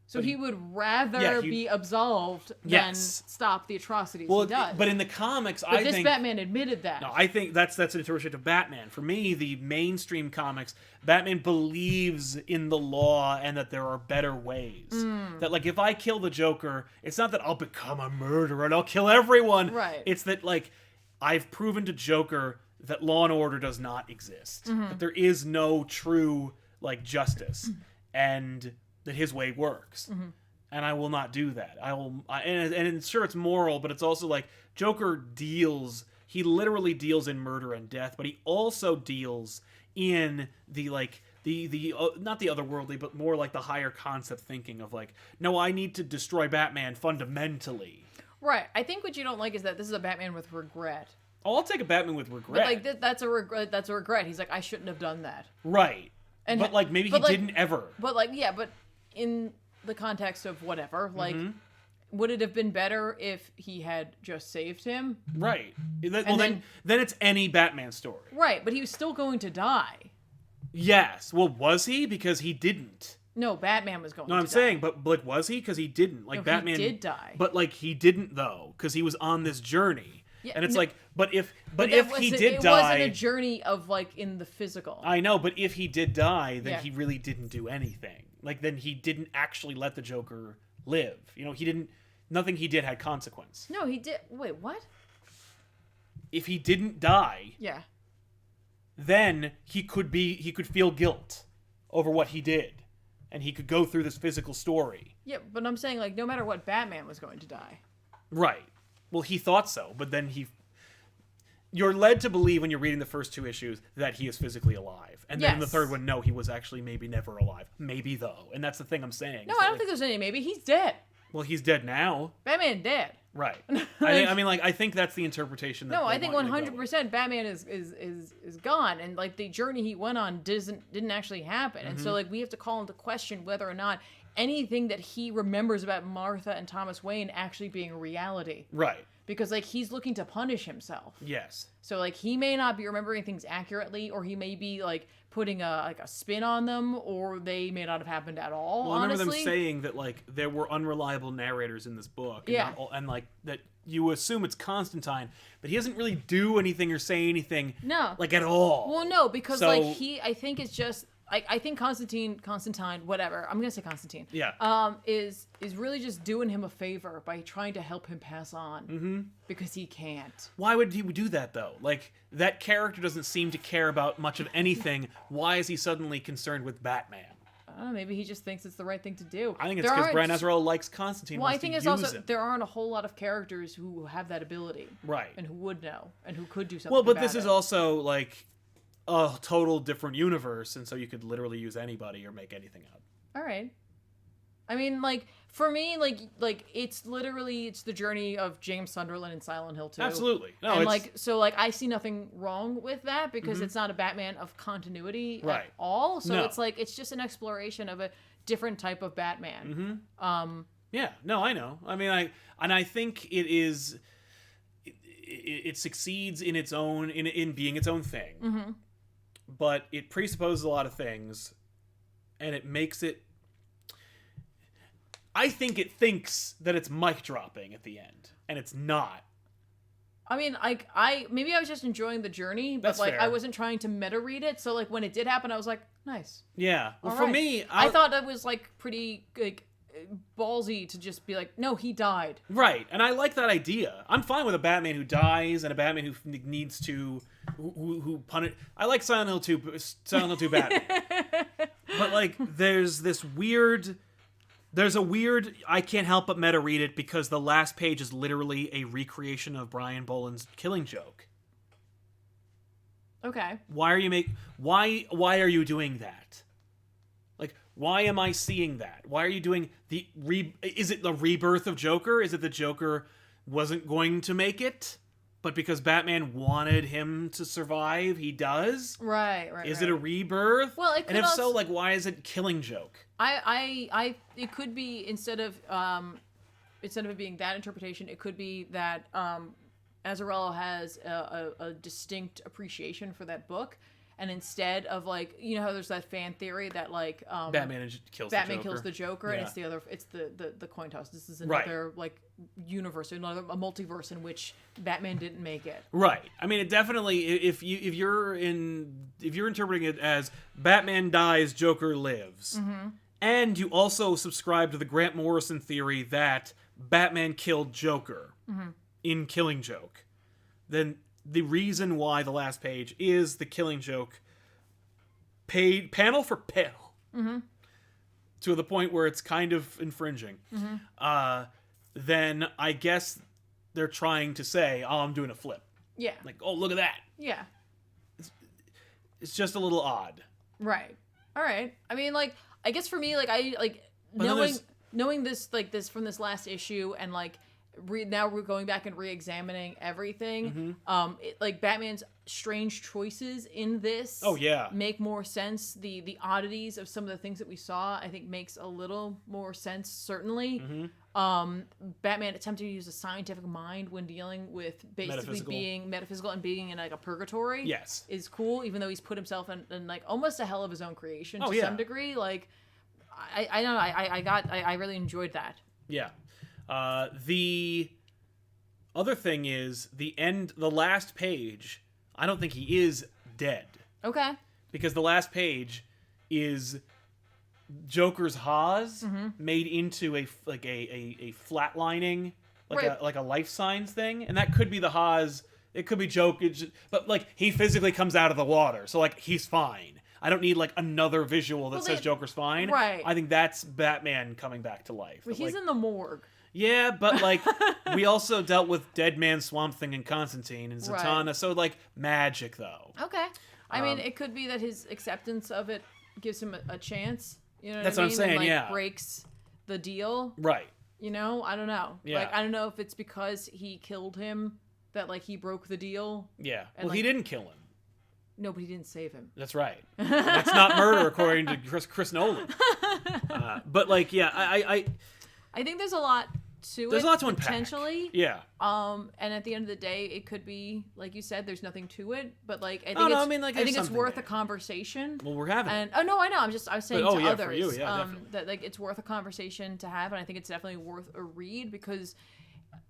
[SPEAKER 2] So he would rather be absolved than stop the atrocities he does.
[SPEAKER 1] But in the comics,
[SPEAKER 2] I think... Batman admitted that.
[SPEAKER 1] No, I think that's an interpretation of Batman. For me, the mainstream comics, Batman believes in the law and that there are better ways. That, like, if I kill the Joker, it's not that I'll become a murderer and I'll kill everyone.
[SPEAKER 2] Right.
[SPEAKER 1] It's that, like, I've proven to Joker that law and order does not exist. That there is no true, like, justice. And... that his way works, and I will not do that. And sure, it's moral, but it's also like Joker deals. He literally deals in murder and death, but he also deals in the not the otherworldly, but more like the higher concept thinking of like, no, I need to destroy Batman fundamentally.
[SPEAKER 2] Right. I think what you don't like is that this is a Batman with regret.
[SPEAKER 1] Oh, I'll take a Batman with regret.
[SPEAKER 2] But like that's a regret. That's a regret. He's like, I shouldn't have done that.
[SPEAKER 1] Right. But like maybe he didn't ever.
[SPEAKER 2] But like but. In the context of whatever, like, would it have been better if he had just saved him?
[SPEAKER 1] Right. Then it's any Batman story.
[SPEAKER 2] Right, but he was still going to die.
[SPEAKER 1] Yes. Well, was he? Because he didn't.
[SPEAKER 2] No, Batman was going to die.
[SPEAKER 1] No, I'm saying, but like, was he? Because he didn't. Like, Batman
[SPEAKER 2] he did die.
[SPEAKER 1] But like, he didn't though, because he was on this journey. Yeah, and it's like, but if he did die,
[SPEAKER 2] it wasn't a journey of like in the physical.
[SPEAKER 1] I know, but if he did die, then he really didn't do anything. Like, then he didn't actually let the Joker live. You know, nothing he did had consequence.
[SPEAKER 2] No, he did. Wait, what?
[SPEAKER 1] If he didn't die, then he could feel guilt over what he did, and he could go through this physical story.
[SPEAKER 2] Yeah, but I'm saying, like, no matter what, Batman was going to die.
[SPEAKER 1] Right. Well, he thought so, but then you're led to believe when you're reading the first two issues that he is physically alive. And then in the third one, no, he was actually maybe never alive. Maybe, though. And that's the thing I'm saying.
[SPEAKER 2] No, I don't think there's any maybe. He's dead.
[SPEAKER 1] Well, he's dead now.
[SPEAKER 2] Batman dead.
[SPEAKER 1] Right. I think that's the interpretation. That
[SPEAKER 2] I think 100% Batman is gone. And, like, the journey he went on didn't actually happen. And so, like, we have to call into question whether or not anything that he remembers about Martha and Thomas Wayne actually being a reality.
[SPEAKER 1] Right.
[SPEAKER 2] Because, like, he's looking to punish himself.
[SPEAKER 1] Yes.
[SPEAKER 2] So, like, he may not be remembering things accurately, or he may be, like, putting a spin on them, or they may not have happened at all,
[SPEAKER 1] Well, I remember them saying that, like, there were unreliable narrators in this book. And and like, that you assume it's Constantine, but he doesn't really do anything or say anything.
[SPEAKER 2] No.
[SPEAKER 1] Like, at all.
[SPEAKER 2] Well, no, because, like, I think it's just... I think Constantine, whatever, I'm gonna say Constantine.
[SPEAKER 1] Yeah.
[SPEAKER 2] Is really just doing him a favor by trying to help him pass on. Because he can't.
[SPEAKER 1] Why would he do that though? Like, that character doesn't seem to care about much of anything. Why is he suddenly concerned with Batman?
[SPEAKER 2] I don't know, maybe he just thinks it's the right thing to do.
[SPEAKER 1] I think it's because Brian Azzarello likes Constantine.
[SPEAKER 2] Well, I think it's also there aren't a whole lot of characters who have that ability.
[SPEAKER 1] Right.
[SPEAKER 2] And who would know and who could do something.
[SPEAKER 1] Well, but this is also like a total different universe, and so you could literally use anybody or make anything up.
[SPEAKER 2] All right. I mean, like, for me, like it's the journey of James Sunderland in Silent Hill 2.
[SPEAKER 1] Absolutely. No,
[SPEAKER 2] and I see nothing wrong with that because it's not a Batman of continuity at all. So it's just an exploration of a different type of Batman.
[SPEAKER 1] Yeah. No, I know. I mean, I think it is. It succeeds in its own in being its own thing. But it presupposes a lot of things, and it makes it... I think it thinks that it's mic dropping at the end, and it's not.
[SPEAKER 2] I mean, maybe I was just enjoying the journey, but
[SPEAKER 1] That's fair.
[SPEAKER 2] I wasn't trying to meta read it. So like when it did happen, I was like, nice.
[SPEAKER 1] Yeah. Well,
[SPEAKER 2] for
[SPEAKER 1] me,
[SPEAKER 2] I thought it was like pretty like ballsy to just be like, no, he died.
[SPEAKER 1] Right, and I like that idea. I'm fine with a Batman who dies and a Batman who needs to who punish. I like Silent Hill 2 Batman. But like, there's a weird I can't help but meta read it because the last page is literally a recreation of Brian Boland's Killing Joke.
[SPEAKER 2] Okay.
[SPEAKER 1] Why are you doing that? Like, why am I seeing that? Why are you doing is it the rebirth of Joker? Is it the Joker wasn't going to make it, but because Batman wanted him to survive, he does?
[SPEAKER 2] Right.
[SPEAKER 1] Is it a rebirth?
[SPEAKER 2] Well, it could
[SPEAKER 1] and if so, like, why is it Killing Joke?
[SPEAKER 2] It could be instead of it being that interpretation, it could be that Azzarello has a distinct appreciation for that book. And instead of like, you know how there's that fan theory that like
[SPEAKER 1] Batman kills
[SPEAKER 2] the Joker,
[SPEAKER 1] yeah.
[SPEAKER 2] and it's the coin toss. This is another like universe, a multiverse in which Batman didn't make it.
[SPEAKER 1] Right. I mean, it definitely if you're interpreting it as Batman dies, Joker lives, and you also subscribe to the Grant Morrison theory that Batman killed Joker in Killing Joke, then the reason why the last page is the Killing Joke panel for panel to the point where it's kind of infringing, then I guess they're trying to say, oh, I'm doing a flip.
[SPEAKER 2] Yeah.
[SPEAKER 1] Like, oh, look at that.
[SPEAKER 2] Yeah.
[SPEAKER 1] It's just a little odd.
[SPEAKER 2] Right. All right. I mean, like, I guess for me, like, knowing this, like, this from this last issue and, like, now we're going back and re-examining everything. Like Batman's strange choices in this.
[SPEAKER 1] Oh yeah,
[SPEAKER 2] make more sense. The oddities of some of the things that we saw, I think, makes a little more sense. Certainly, Batman attempting to use a scientific mind when dealing with basically being metaphysical and being in like a purgatory.
[SPEAKER 1] Yes,
[SPEAKER 2] is cool. Even though he's put himself in like almost a hell of his own creation to some degree. Like, I don't know. I really enjoyed that.
[SPEAKER 1] Yeah. The other thing is the last page, I don't think he is dead. Okay. Because the last page is Joker's Haas made into a flatlining, like a life signs thing. And that could be the Haas. It could be Joker, but like he physically comes out of the water. So like he's fine. I don't need like another visual that says Joker's fine.
[SPEAKER 2] Right.
[SPEAKER 1] I think that's Batman coming back to life.
[SPEAKER 2] But he's in the morgue.
[SPEAKER 1] Yeah, but like we also dealt with Dead Man, Swamp Thing, and Constantine and Zatanna, right. So like magic though.
[SPEAKER 2] Okay, I mean it could be that his acceptance of it gives him a chance. You know,
[SPEAKER 1] that's what I'm saying.
[SPEAKER 2] And,
[SPEAKER 1] like,
[SPEAKER 2] breaks the deal.
[SPEAKER 1] Right.
[SPEAKER 2] You know, I don't know.
[SPEAKER 1] Yeah.
[SPEAKER 2] Like I don't know if it's because he killed him that like he broke the deal.
[SPEAKER 1] Yeah. Well, he didn't kill him.
[SPEAKER 2] No, but he didn't save him.
[SPEAKER 1] That's right. That's not murder according to Chris Nolan. But like, yeah,
[SPEAKER 2] I think there's a lot to
[SPEAKER 1] there's
[SPEAKER 2] it.
[SPEAKER 1] a lot to unpack.
[SPEAKER 2] Potentially.
[SPEAKER 1] Yeah.
[SPEAKER 2] And at the end of the day, it could be like you said. There's nothing to it, but like I think it's worth a conversation.
[SPEAKER 1] Well, we're having.
[SPEAKER 2] And I know. I was saying to others
[SPEAKER 1] for you, yeah,
[SPEAKER 2] that like it's worth a conversation to have, and I think it's definitely worth a read because,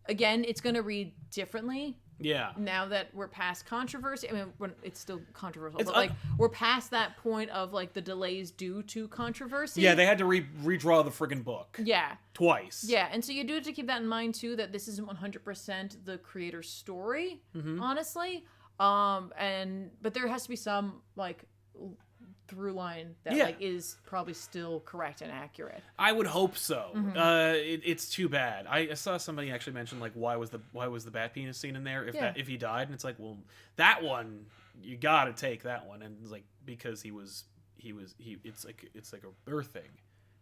[SPEAKER 2] again, it's going to read differently.
[SPEAKER 1] Yeah.
[SPEAKER 2] Now that we're past controversy, I mean, it's still controversial, but like we're past that point of like the delays due to controversy.
[SPEAKER 1] Yeah, they had to redraw the friggin' book.
[SPEAKER 2] Yeah.
[SPEAKER 1] Twice.
[SPEAKER 2] Yeah, and so you do have to keep that in mind too, that this isn't 100% the creator's story, honestly. But there has to be some like through line that like is probably still correct and accurate.
[SPEAKER 1] I would hope so. It's too bad. I saw somebody actually mention like why was the bat penis scene in there if he died, and it's like, well, that one you got to take that one, and it's like because it's like a birthing.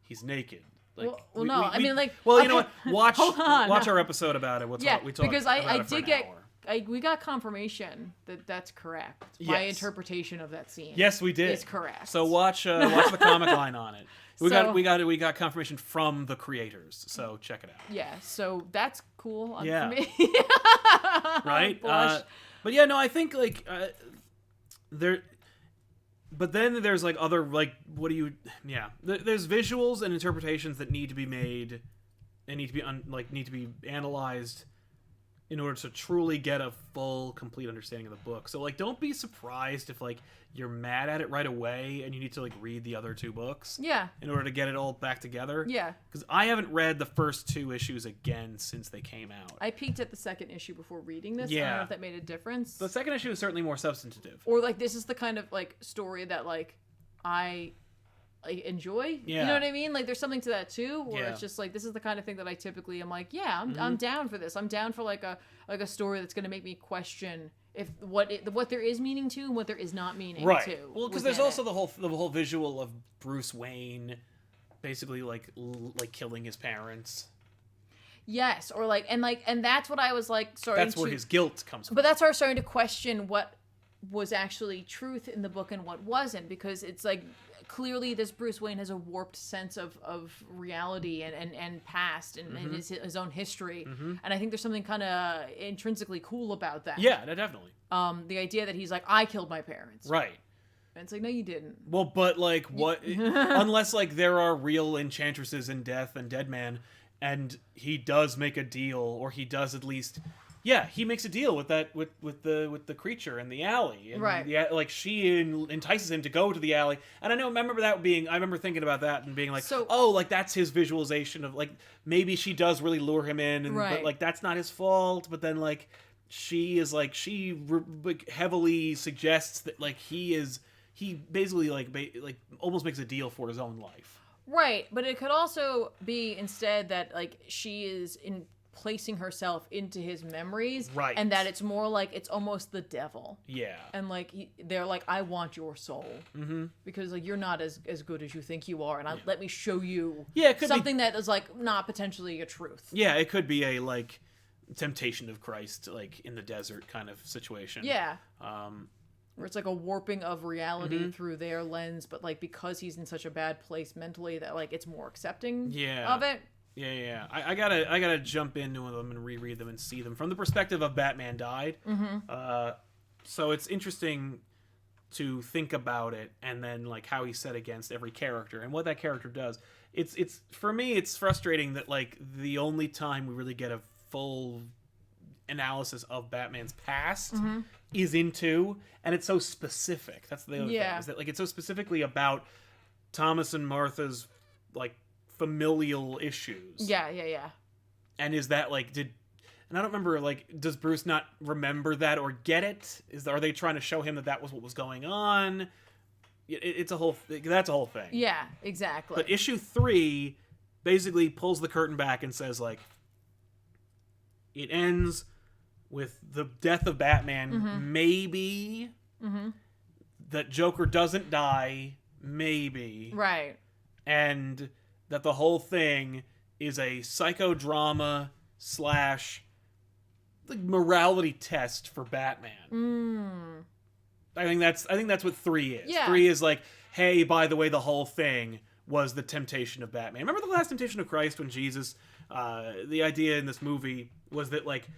[SPEAKER 1] He's naked. Like,
[SPEAKER 2] I mean, like,
[SPEAKER 1] well, okay. You know what? Watch our episode about it. We talk
[SPEAKER 2] because
[SPEAKER 1] I
[SPEAKER 2] did get. We got confirmation that that's correct. Yes. My interpretation of that scene.
[SPEAKER 1] Yes, we did.
[SPEAKER 2] Is correct.
[SPEAKER 1] So watch the comic line on it. We got confirmation from the creators. So check it out.
[SPEAKER 2] Yeah. So that's cool.
[SPEAKER 1] Yeah.
[SPEAKER 2] For me.
[SPEAKER 1] Right. But yeah, no, I think like there. But then there's like other like there's visuals and interpretations that need to be made and need to be analyzed in order to truly get a full, complete understanding of the book. So, like, don't be surprised if, like, you're mad at it right away and you need to, like, read the other two books.
[SPEAKER 2] Yeah.
[SPEAKER 1] In order to get it all back together.
[SPEAKER 2] Yeah.
[SPEAKER 1] Because I haven't read the first two issues again since they came out.
[SPEAKER 2] I peeked at the second issue before reading this.
[SPEAKER 1] Yeah.
[SPEAKER 2] I don't know if that made a difference.
[SPEAKER 1] The second issue is certainly more substantive.
[SPEAKER 2] Or, like, this is the kind of, like, story that, like, I enjoy.
[SPEAKER 1] Yeah.
[SPEAKER 2] You know what I mean? Like there's something to that too, where it's just like this is the kind of thing that I typically am like, I'm down for this. I'm down for like a story that's going to make me question if what there is meaning to and what there is not meaning to.
[SPEAKER 1] Well, because there's also the whole visual of Bruce Wayne basically like killing his parents.
[SPEAKER 2] Yes, or like and that's what I was like starting
[SPEAKER 1] That's where his guilt comes from.
[SPEAKER 2] But that's where I was starting to question what was actually truth in the book and what wasn't, because it's like clearly this Bruce Wayne has a warped sense of reality and past and his own history. And I think there's something kind of intrinsically cool about that.
[SPEAKER 1] Yeah, definitely.
[SPEAKER 2] The idea that he's like, I killed my parents.
[SPEAKER 1] Right.
[SPEAKER 2] And it's like, no, you didn't.
[SPEAKER 1] Well, but like what? Unless like there are real enchantresses in Death and Deadman, and he does make a deal, or he does at least, yeah, he makes a deal with that with the creature in the alley, and
[SPEAKER 2] right?
[SPEAKER 1] Like she entices him to go to the alley, and I remember thinking about that and being like, oh, like that's his visualization of like maybe she does really lure him in, and but like that's not his fault, but then like she heavily suggests that like he basically like almost makes a deal for his own life.
[SPEAKER 2] Right, but it could also be instead that like she is placing herself into his memories,
[SPEAKER 1] right?
[SPEAKER 2] And that it's more like it's almost the devil.
[SPEAKER 1] Yeah.
[SPEAKER 2] And like they're like, I want your soul, because like you're not as good as you think you are, and let me show you
[SPEAKER 1] it could
[SPEAKER 2] something that is like not potentially a truth.
[SPEAKER 1] Yeah, it could be a like temptation of Christ, like in the desert kind of situation.
[SPEAKER 2] Yeah. Where it's like a warping of reality through their lens, but like because he's in such a bad place mentally that like it's more accepting of it.
[SPEAKER 1] Yeah. I gotta jump into them and reread them and see them from the perspective of Batman died. So it's interesting to think about it, and then like how he's set against every character and what that character does. It's for me, it's frustrating that like the only time we really get a full analysis of Batman's past is in 2, and it's so specific. That's the other thing, is that like it's so specifically about Thomas and Martha's like familial issues.
[SPEAKER 2] Yeah.
[SPEAKER 1] And is that like and I don't remember, like, does Bruce not remember that or get it? Are they trying to show him that was what was going on? That's a whole thing.
[SPEAKER 2] Yeah, exactly.
[SPEAKER 1] But issue 3 basically pulls the curtain back and says like, it ends with the death of Batman, maybe. That Joker doesn't die, maybe.
[SPEAKER 2] Right.
[SPEAKER 1] And that the whole thing is a psychodrama / like morality test for Batman. I think that's what 3 is.
[SPEAKER 2] Yeah.
[SPEAKER 1] 3 is like, hey, by the way, the whole thing was the temptation of Batman. Remember the last Temptation of Christ when Jesus, the idea in this movie was that like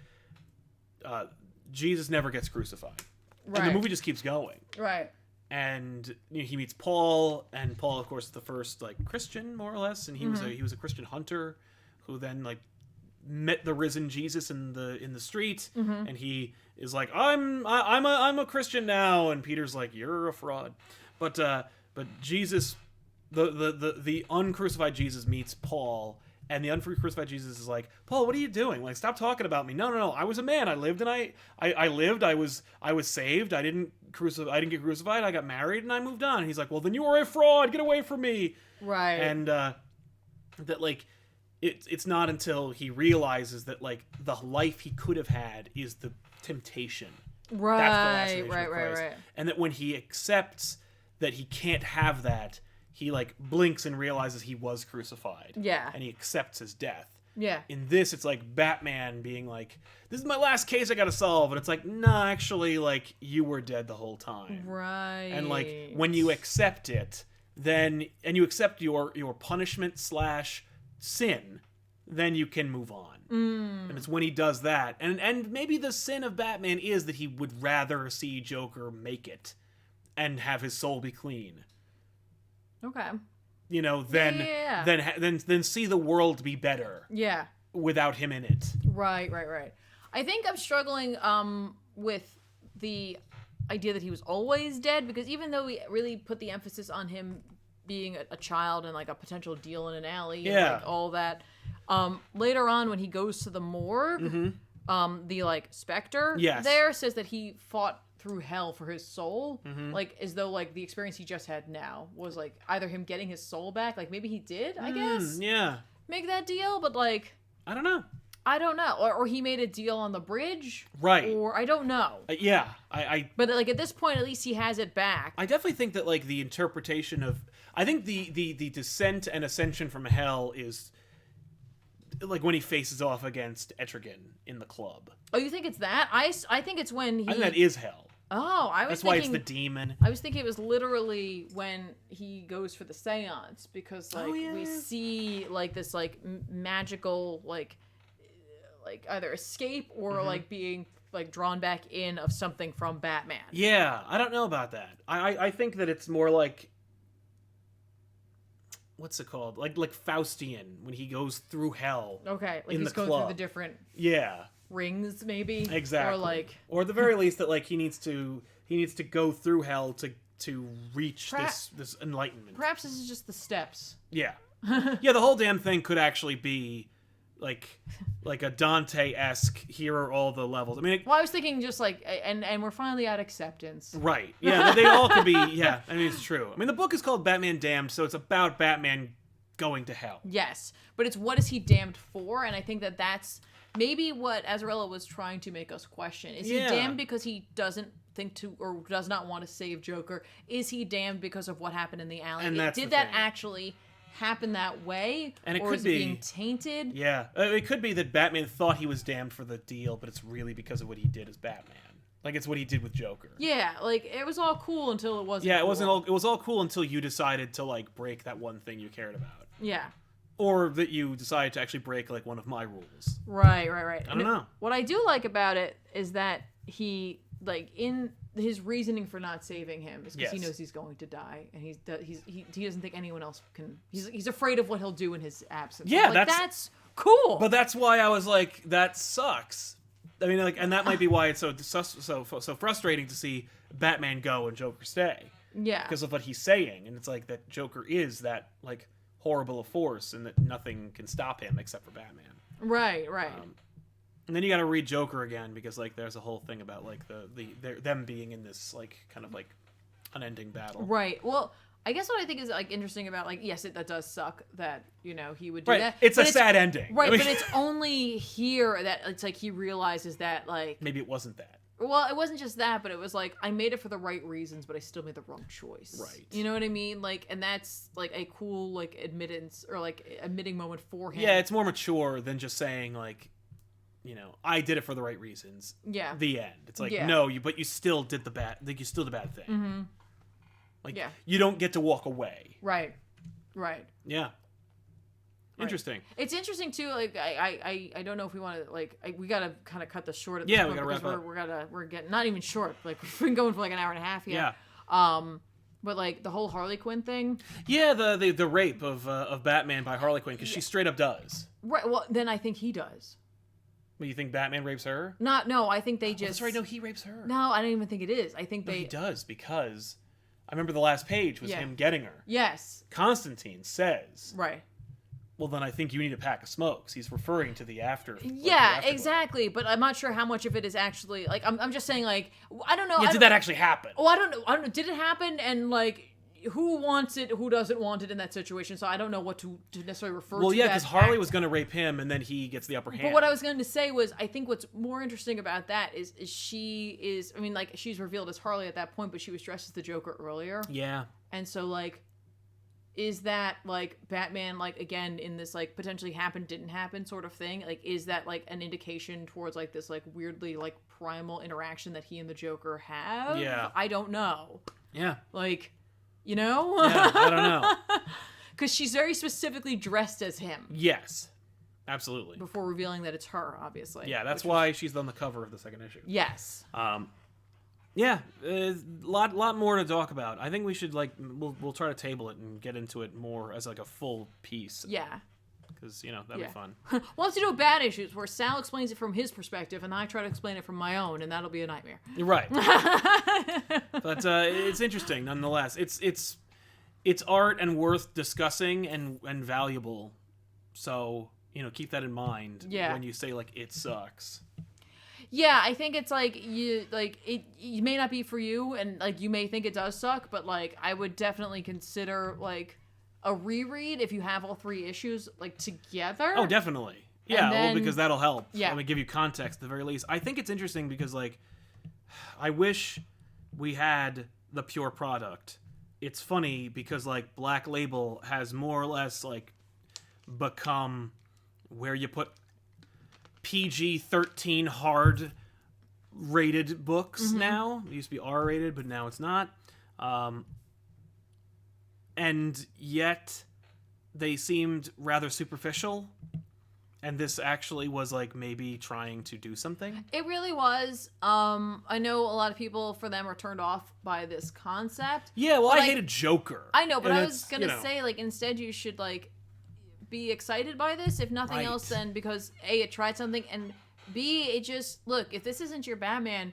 [SPEAKER 1] Jesus never gets crucified. Right. And the movie just keeps going.
[SPEAKER 2] Right.
[SPEAKER 1] And he meets Paul, and Paul, of course, is the first like Christian, more or less, and he was a Christian hunter who then like met the risen Jesus in the street, and he is like, I'm a Christian now, and Peter's like, you're a fraud, but Jesus, the uncrucified Jesus meets Paul. And the uncrucified Jesus is like, Paul, what are you doing? Like, stop talking about me. No. I was a man. I lived, and I lived. I was saved. I didn't get crucified. I got married, and I moved on. And he's like, well, then you are a fraud. Get away from me.
[SPEAKER 2] Right.
[SPEAKER 1] And that like, it's not until he realizes that like the life he could have had is the temptation.
[SPEAKER 2] Right.
[SPEAKER 1] That's the last
[SPEAKER 2] Right.
[SPEAKER 1] And that when he accepts that he can't have that, he like blinks and realizes he was crucified.
[SPEAKER 2] Yeah.
[SPEAKER 1] And he accepts his death.
[SPEAKER 2] Yeah.
[SPEAKER 1] In this, it's like Batman being like, this is my last case I gotta solve. And it's like, nah, actually, like, you were dead the whole time.
[SPEAKER 2] Right.
[SPEAKER 1] And like, when you accept it, then, and you accept your punishment / sin, then you can move on. And it's when he does that. And maybe the sin of Batman is that he would rather see Joker make it and have his soul be clean.
[SPEAKER 2] Okay.
[SPEAKER 1] You know, then see the world be better.
[SPEAKER 2] Yeah.
[SPEAKER 1] Without him in it.
[SPEAKER 2] Right. I think I'm struggling with the idea that he was always dead, because even though we really put the emphasis on him being a child and like a potential deal in an alley and like all that, later on when he goes to the morgue, the like Spectre there says that he fought through hell for his soul, like as though like the experience he just had now was like either him getting his soul back, like maybe he did, I guess, make that deal, but like I don't know, or he made a deal on the bridge, right? Or I don't know. But like at this point, at least he has it back.
[SPEAKER 1] I definitely think that like the interpretation of, I think the descent and ascension from hell is like when he faces off against Etrigan in the club.
[SPEAKER 2] Oh, you think it's that? I think it's when he.
[SPEAKER 1] I think that is hell.
[SPEAKER 2] Oh, I was
[SPEAKER 1] That's why it's
[SPEAKER 2] thinking...
[SPEAKER 1] the demon.
[SPEAKER 2] I was thinking it was literally when he goes for the seance, because like we see like this like magical like either escape or like being like drawn back in of something from Batman.
[SPEAKER 1] Yeah, I don't know about that. I think that it's more like, what's it called? Like Faustian, when he goes through hell.
[SPEAKER 2] Okay, like
[SPEAKER 1] in
[SPEAKER 2] he's
[SPEAKER 1] the
[SPEAKER 2] going
[SPEAKER 1] club.
[SPEAKER 2] through the different rings, maybe.
[SPEAKER 1] Exactly. Or at the very least that like he needs to go through hell to reach this enlightenment.
[SPEAKER 2] Perhaps this is just the steps.
[SPEAKER 1] Yeah. Yeah, the whole damn thing could actually be like a Dante-esque, here are all the levels. I mean,
[SPEAKER 2] well, I was thinking just like, and we're finally at acceptance.
[SPEAKER 1] Right. Yeah, they all could be, yeah, I mean, it's true. I mean, the book is called Batman Damned, so it's about Batman going to hell.
[SPEAKER 2] Yes, but it's what is he damned for, and I think that that's maybe what Azzarello was trying to make us question. Is he damned because he doesn't think to, or does not want to save Joker? Is he damned because of what happened in the alley?
[SPEAKER 1] And that's
[SPEAKER 2] did
[SPEAKER 1] the
[SPEAKER 2] that
[SPEAKER 1] thing.
[SPEAKER 2] Actually happen that way?
[SPEAKER 1] And it
[SPEAKER 2] or
[SPEAKER 1] could
[SPEAKER 2] is
[SPEAKER 1] be
[SPEAKER 2] it being tainted?
[SPEAKER 1] Yeah. It could be that Batman thought he was damned for the deal, but it's really because of what he did as Batman. Like, it's what he did with Joker.
[SPEAKER 2] Yeah, like, it was all cool until it wasn't.
[SPEAKER 1] Yeah,
[SPEAKER 2] cool.
[SPEAKER 1] it was all cool until you decided to, like, break that one thing you cared about.
[SPEAKER 2] Yeah.
[SPEAKER 1] Or that you decided to actually break, like, one of my rules.
[SPEAKER 2] Right.
[SPEAKER 1] I don't know.
[SPEAKER 2] What I do like about it is that he, like, in his reasoning for not saving him is because he knows he's going to die, and he doesn't think anyone else can. He's afraid of what he'll do in his absence.
[SPEAKER 1] Yeah,
[SPEAKER 2] like, that's cool.
[SPEAKER 1] But that's why I was like, that sucks. I mean, like, and that might be why it's so frustrating to see Batman go and Joker stay.
[SPEAKER 2] Yeah,
[SPEAKER 1] because of what he's saying, and it's like that Joker is that like horrible a force, and that nothing can stop him except for Batman.
[SPEAKER 2] Right.
[SPEAKER 1] And then you got to read Joker again, because like there's a whole thing about like them being in this like kind of like unending battle.
[SPEAKER 2] Right. Well, I guess what I think is like interesting about like, yes, that does suck that, you know, he would do
[SPEAKER 1] Right.
[SPEAKER 2] that.
[SPEAKER 1] It's a sad ending.
[SPEAKER 2] Right,
[SPEAKER 1] I mean,
[SPEAKER 2] but it's only here that it's like he realizes that like
[SPEAKER 1] maybe it wasn't that.
[SPEAKER 2] Well, it wasn't just that, but it was like I made it for the right reasons, but I still made the wrong choice.
[SPEAKER 1] Right.
[SPEAKER 2] You know what I mean? Like, and that's like a cool like admittance or like admitting moment for him.
[SPEAKER 1] Yeah, it's more mature than just saying like, you know, I did it for the right reasons.
[SPEAKER 2] Yeah.
[SPEAKER 1] The end. It's like,
[SPEAKER 2] Yeah.
[SPEAKER 1] no, but you still did the bad. Like, you still did the bad thing.
[SPEAKER 2] Mm-hmm.
[SPEAKER 1] Like,
[SPEAKER 2] yeah.
[SPEAKER 1] You don't get to walk away.
[SPEAKER 2] Right.
[SPEAKER 1] Yeah. Interesting.
[SPEAKER 2] It's interesting too. Like I don't know if we want to like we gotta kind of cut this short at this
[SPEAKER 1] Yeah,
[SPEAKER 2] point
[SPEAKER 1] we gotta
[SPEAKER 2] because
[SPEAKER 1] wrap up.
[SPEAKER 2] we're getting not even short. Like we've been going for like an hour and a half here.
[SPEAKER 1] Yeah.
[SPEAKER 2] But like the whole Harley Quinn thing.
[SPEAKER 1] Yeah, the rape of Batman by Harley Quinn, because she straight up does.
[SPEAKER 2] Right. Well, then I think he does.
[SPEAKER 1] But you think Batman rapes her?
[SPEAKER 2] No, I think they just.
[SPEAKER 1] That's right. No, he rapes her.
[SPEAKER 2] No, I don't even think it is. I think
[SPEAKER 1] He does, because I remember the last page was him getting her.
[SPEAKER 2] Yes.
[SPEAKER 1] Constantine says,
[SPEAKER 2] right.
[SPEAKER 1] Well, then I think you need a pack of smokes. He's referring to the after.
[SPEAKER 2] Yeah, exactly. But I'm not sure how much of it is actually like. I'm just saying like I don't know.
[SPEAKER 1] Yeah, did that actually happen?
[SPEAKER 2] Oh, I don't know. Did it happen? And like, who wants it? Who doesn't want it in that situation? So I don't know what to necessarily refer to.
[SPEAKER 1] Well, yeah, because Harley
[SPEAKER 2] act.
[SPEAKER 1] was going to rape him, and then he gets the upper hand.
[SPEAKER 2] But what I was going to say was, I think what's more interesting about that is she is. I mean, like she's revealed as Harley at that point, but she was dressed as the Joker earlier.
[SPEAKER 1] Yeah.
[SPEAKER 2] And so like. Is that like Batman like again in this like potentially happened didn't happen sort of thing? Like is that like an indication towards like this like weirdly like primal interaction that he and the Joker have?
[SPEAKER 1] Yeah.
[SPEAKER 2] I don't know.
[SPEAKER 1] Yeah.
[SPEAKER 2] Like, you know?
[SPEAKER 1] Yeah, I don't know.
[SPEAKER 2] Because she's very specifically dressed as him.
[SPEAKER 1] Yes. Absolutely.
[SPEAKER 2] Before revealing that it's her, obviously.
[SPEAKER 1] Yeah, that's why she's on the cover of the second issue.
[SPEAKER 2] Yes.
[SPEAKER 1] Yeah, lot more to talk about. I think we should like we'll try to table it and get into it more as like a full piece.
[SPEAKER 2] Yeah.
[SPEAKER 1] Because you know that'd be fun.
[SPEAKER 2] We'll have to do bad issues where Sal explains it from his perspective and I try to explain it from my own, and that'll be a nightmare.
[SPEAKER 1] You're right. But it's interesting nonetheless. It's art and worth discussing and valuable. So you know keep that in mind when you say like it sucks.
[SPEAKER 2] Yeah, I think it's like it may not be for you, and like you may think it does suck, but like I would definitely consider like a reread if you have all 3 issues like together.
[SPEAKER 1] Oh, definitely. Yeah, well, because that'll help.
[SPEAKER 2] Yeah.
[SPEAKER 1] Let me give you context at the very least. I think it's interesting because like I wish we had the pure product. It's funny because like Black Label has more or less like become where you put PG-13 hard rated books now. It used to be R rated, but now it's not. And yet they seemed rather superficial. And this actually was like maybe trying to do something.
[SPEAKER 2] It really was. I know a lot of people, for them, are turned off by this concept.
[SPEAKER 1] Yeah, well, I hated Joker.
[SPEAKER 2] I know, but I was gonna say, like, instead you should like be excited by this, if nothing else, then because A, it tried something, and B, it just look, if this isn't your Batman,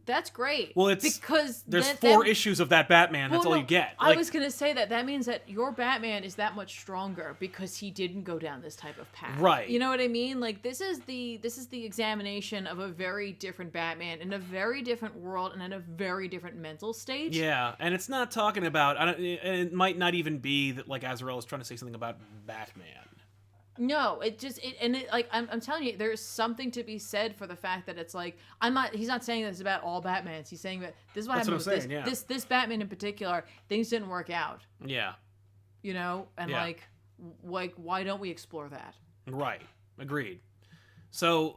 [SPEAKER 2] that's great.
[SPEAKER 1] Well, it's
[SPEAKER 2] because
[SPEAKER 1] there's 4 issues of that Batman. That's all you get.
[SPEAKER 2] I was gonna say that means that your Batman is that much stronger because he didn't go down this type of path.
[SPEAKER 1] Right.
[SPEAKER 2] You know what I mean? Like this is the examination of a very different Batman in a very different world and in a very different mental state.
[SPEAKER 1] Yeah, and it's not talking about. It might not even be that like Azzarello is trying to say something about Batman.
[SPEAKER 2] No, I'm telling you, there's something to be said for the fact that it's like he's not saying this about all Batmans. He's saying that this is what happened with this Batman in particular. Things didn't work out. Yeah. You know, and like why don't we explore that?
[SPEAKER 1] Right. Agreed. So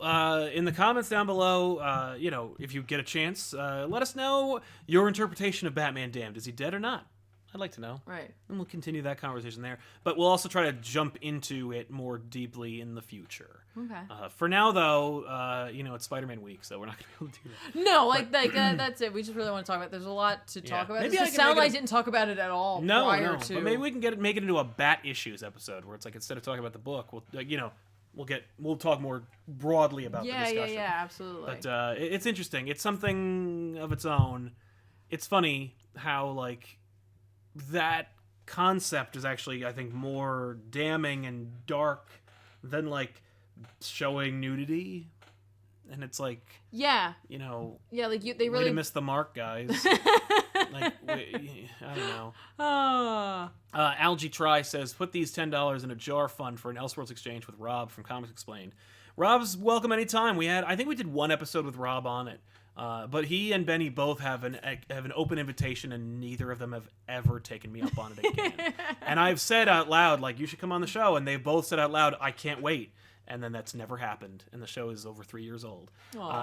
[SPEAKER 1] in the comments down below, if you get a chance, let us know your interpretation of Batman Damned. Is he dead or not? I'd like to know. Right. And we'll continue that conversation there. But we'll also try to jump into it more deeply in the future. Okay. For now, though, it's Spider-Man week, so we're not going to be able to do that.
[SPEAKER 2] No, that's it. We just really want to talk about it. There's a lot to talk about. Maybe I didn't talk about it at all prior to.
[SPEAKER 1] But maybe we can make it into a Bat Issues episode where it's like instead of talking about the book, we'll talk more broadly about the discussion.
[SPEAKER 2] Yeah, absolutely.
[SPEAKER 1] But it's interesting. It's something of its own. It's funny how, like, that concept is actually, I think, more damning and dark than, like, showing nudity. And it's like...
[SPEAKER 2] Yeah.
[SPEAKER 1] Yeah, like, they really... Way to miss the mark, guys. I don't know. Algie Try says, put these $10 in a jar fund for an Elseworlds exchange with Rob from Comics Explained. Rob's welcome anytime. I think we did one episode with Rob on it. But he and Benny both have an open invitation, and neither of them have ever taken me up on it again. And I've said out loud, like, you should come on the show, and they've both said out loud, I can't wait. And then that's never happened, and the show is over 3 years old.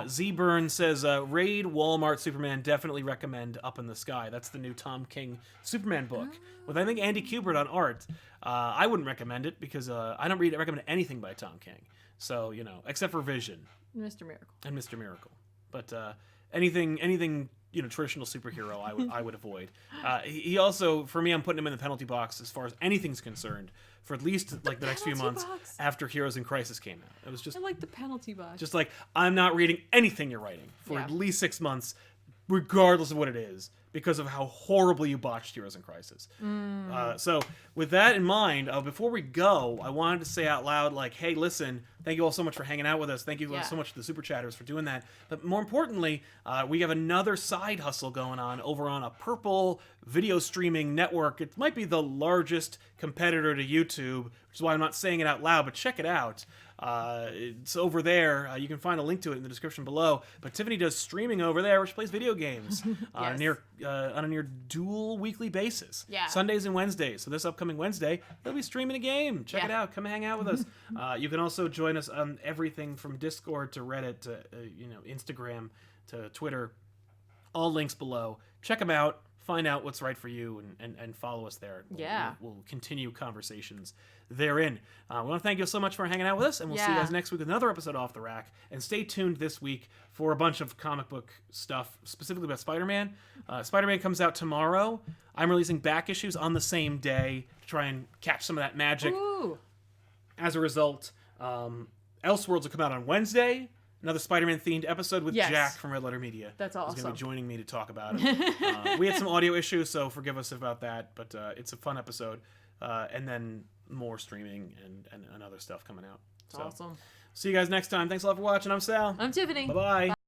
[SPEAKER 1] Z Burn says, Raid Walmart Superman, definitely recommend Up in the Sky. That's the new Tom King Superman book, with I think Andy Kubert on art. I wouldn't recommend it because I don't recommend anything by Tom King. So, except for Vision.
[SPEAKER 2] Mr. Miracle.
[SPEAKER 1] And Mr. Miracle. But anything traditional superhero, I would avoid. He also, for me, I'm putting him in the penalty box as far as anything's concerned for at least like the next few months after Heroes in Crisis came out. It was just
[SPEAKER 2] I like the penalty box.
[SPEAKER 1] Just like I'm not reading anything you're writing for at least 6 months, regardless of what it is, because of how horribly you botched Heroes in Crisis. So with that in mind, before we go, I wanted to say out loud, like, hey, listen, thank you all so much for hanging out with us. Thank you so much to the Super Chatters for doing that. But more importantly, we have another side hustle going on over on a Purple video streaming network. It might be the largest competitor to YouTube, which is why I'm not saying it out loud, but check it out. It's over there. You can find a link to it in the description below. But Tiffany does streaming over there, where she plays video games on a near dual weekly basis. Yeah. Sundays and Wednesdays. So this upcoming Wednesday, they'll be streaming a game. Check it out. Come hang out with us. You can also join us on everything from Discord to Reddit to Instagram to Twitter. All links below. Check them out. Find out what's right for you and follow us there. We'll continue conversations therein. We want to thank you so much for hanging out with us, and we'll see you guys next week with another episode Off the Rack. And stay tuned this week for a bunch of comic book stuff, specifically about Spider-Man. Spider-Man comes out tomorrow. I'm releasing back issues on the same day to try and catch some of that magic. Ooh. As a result, Elseworlds will come out on Wednesday. Another Spider-Man themed episode with Jack from Red Letter Media.
[SPEAKER 2] That's awesome.
[SPEAKER 1] He's going to be joining me to talk about it. We had some audio issues, so forgive us about that, but it's a fun episode. And then more streaming and other stuff coming out.
[SPEAKER 2] That's awesome.
[SPEAKER 1] See you guys next time. Thanks a lot for watching. I'm Sal.
[SPEAKER 2] I'm Tiffany.
[SPEAKER 1] Bye-bye. Bye.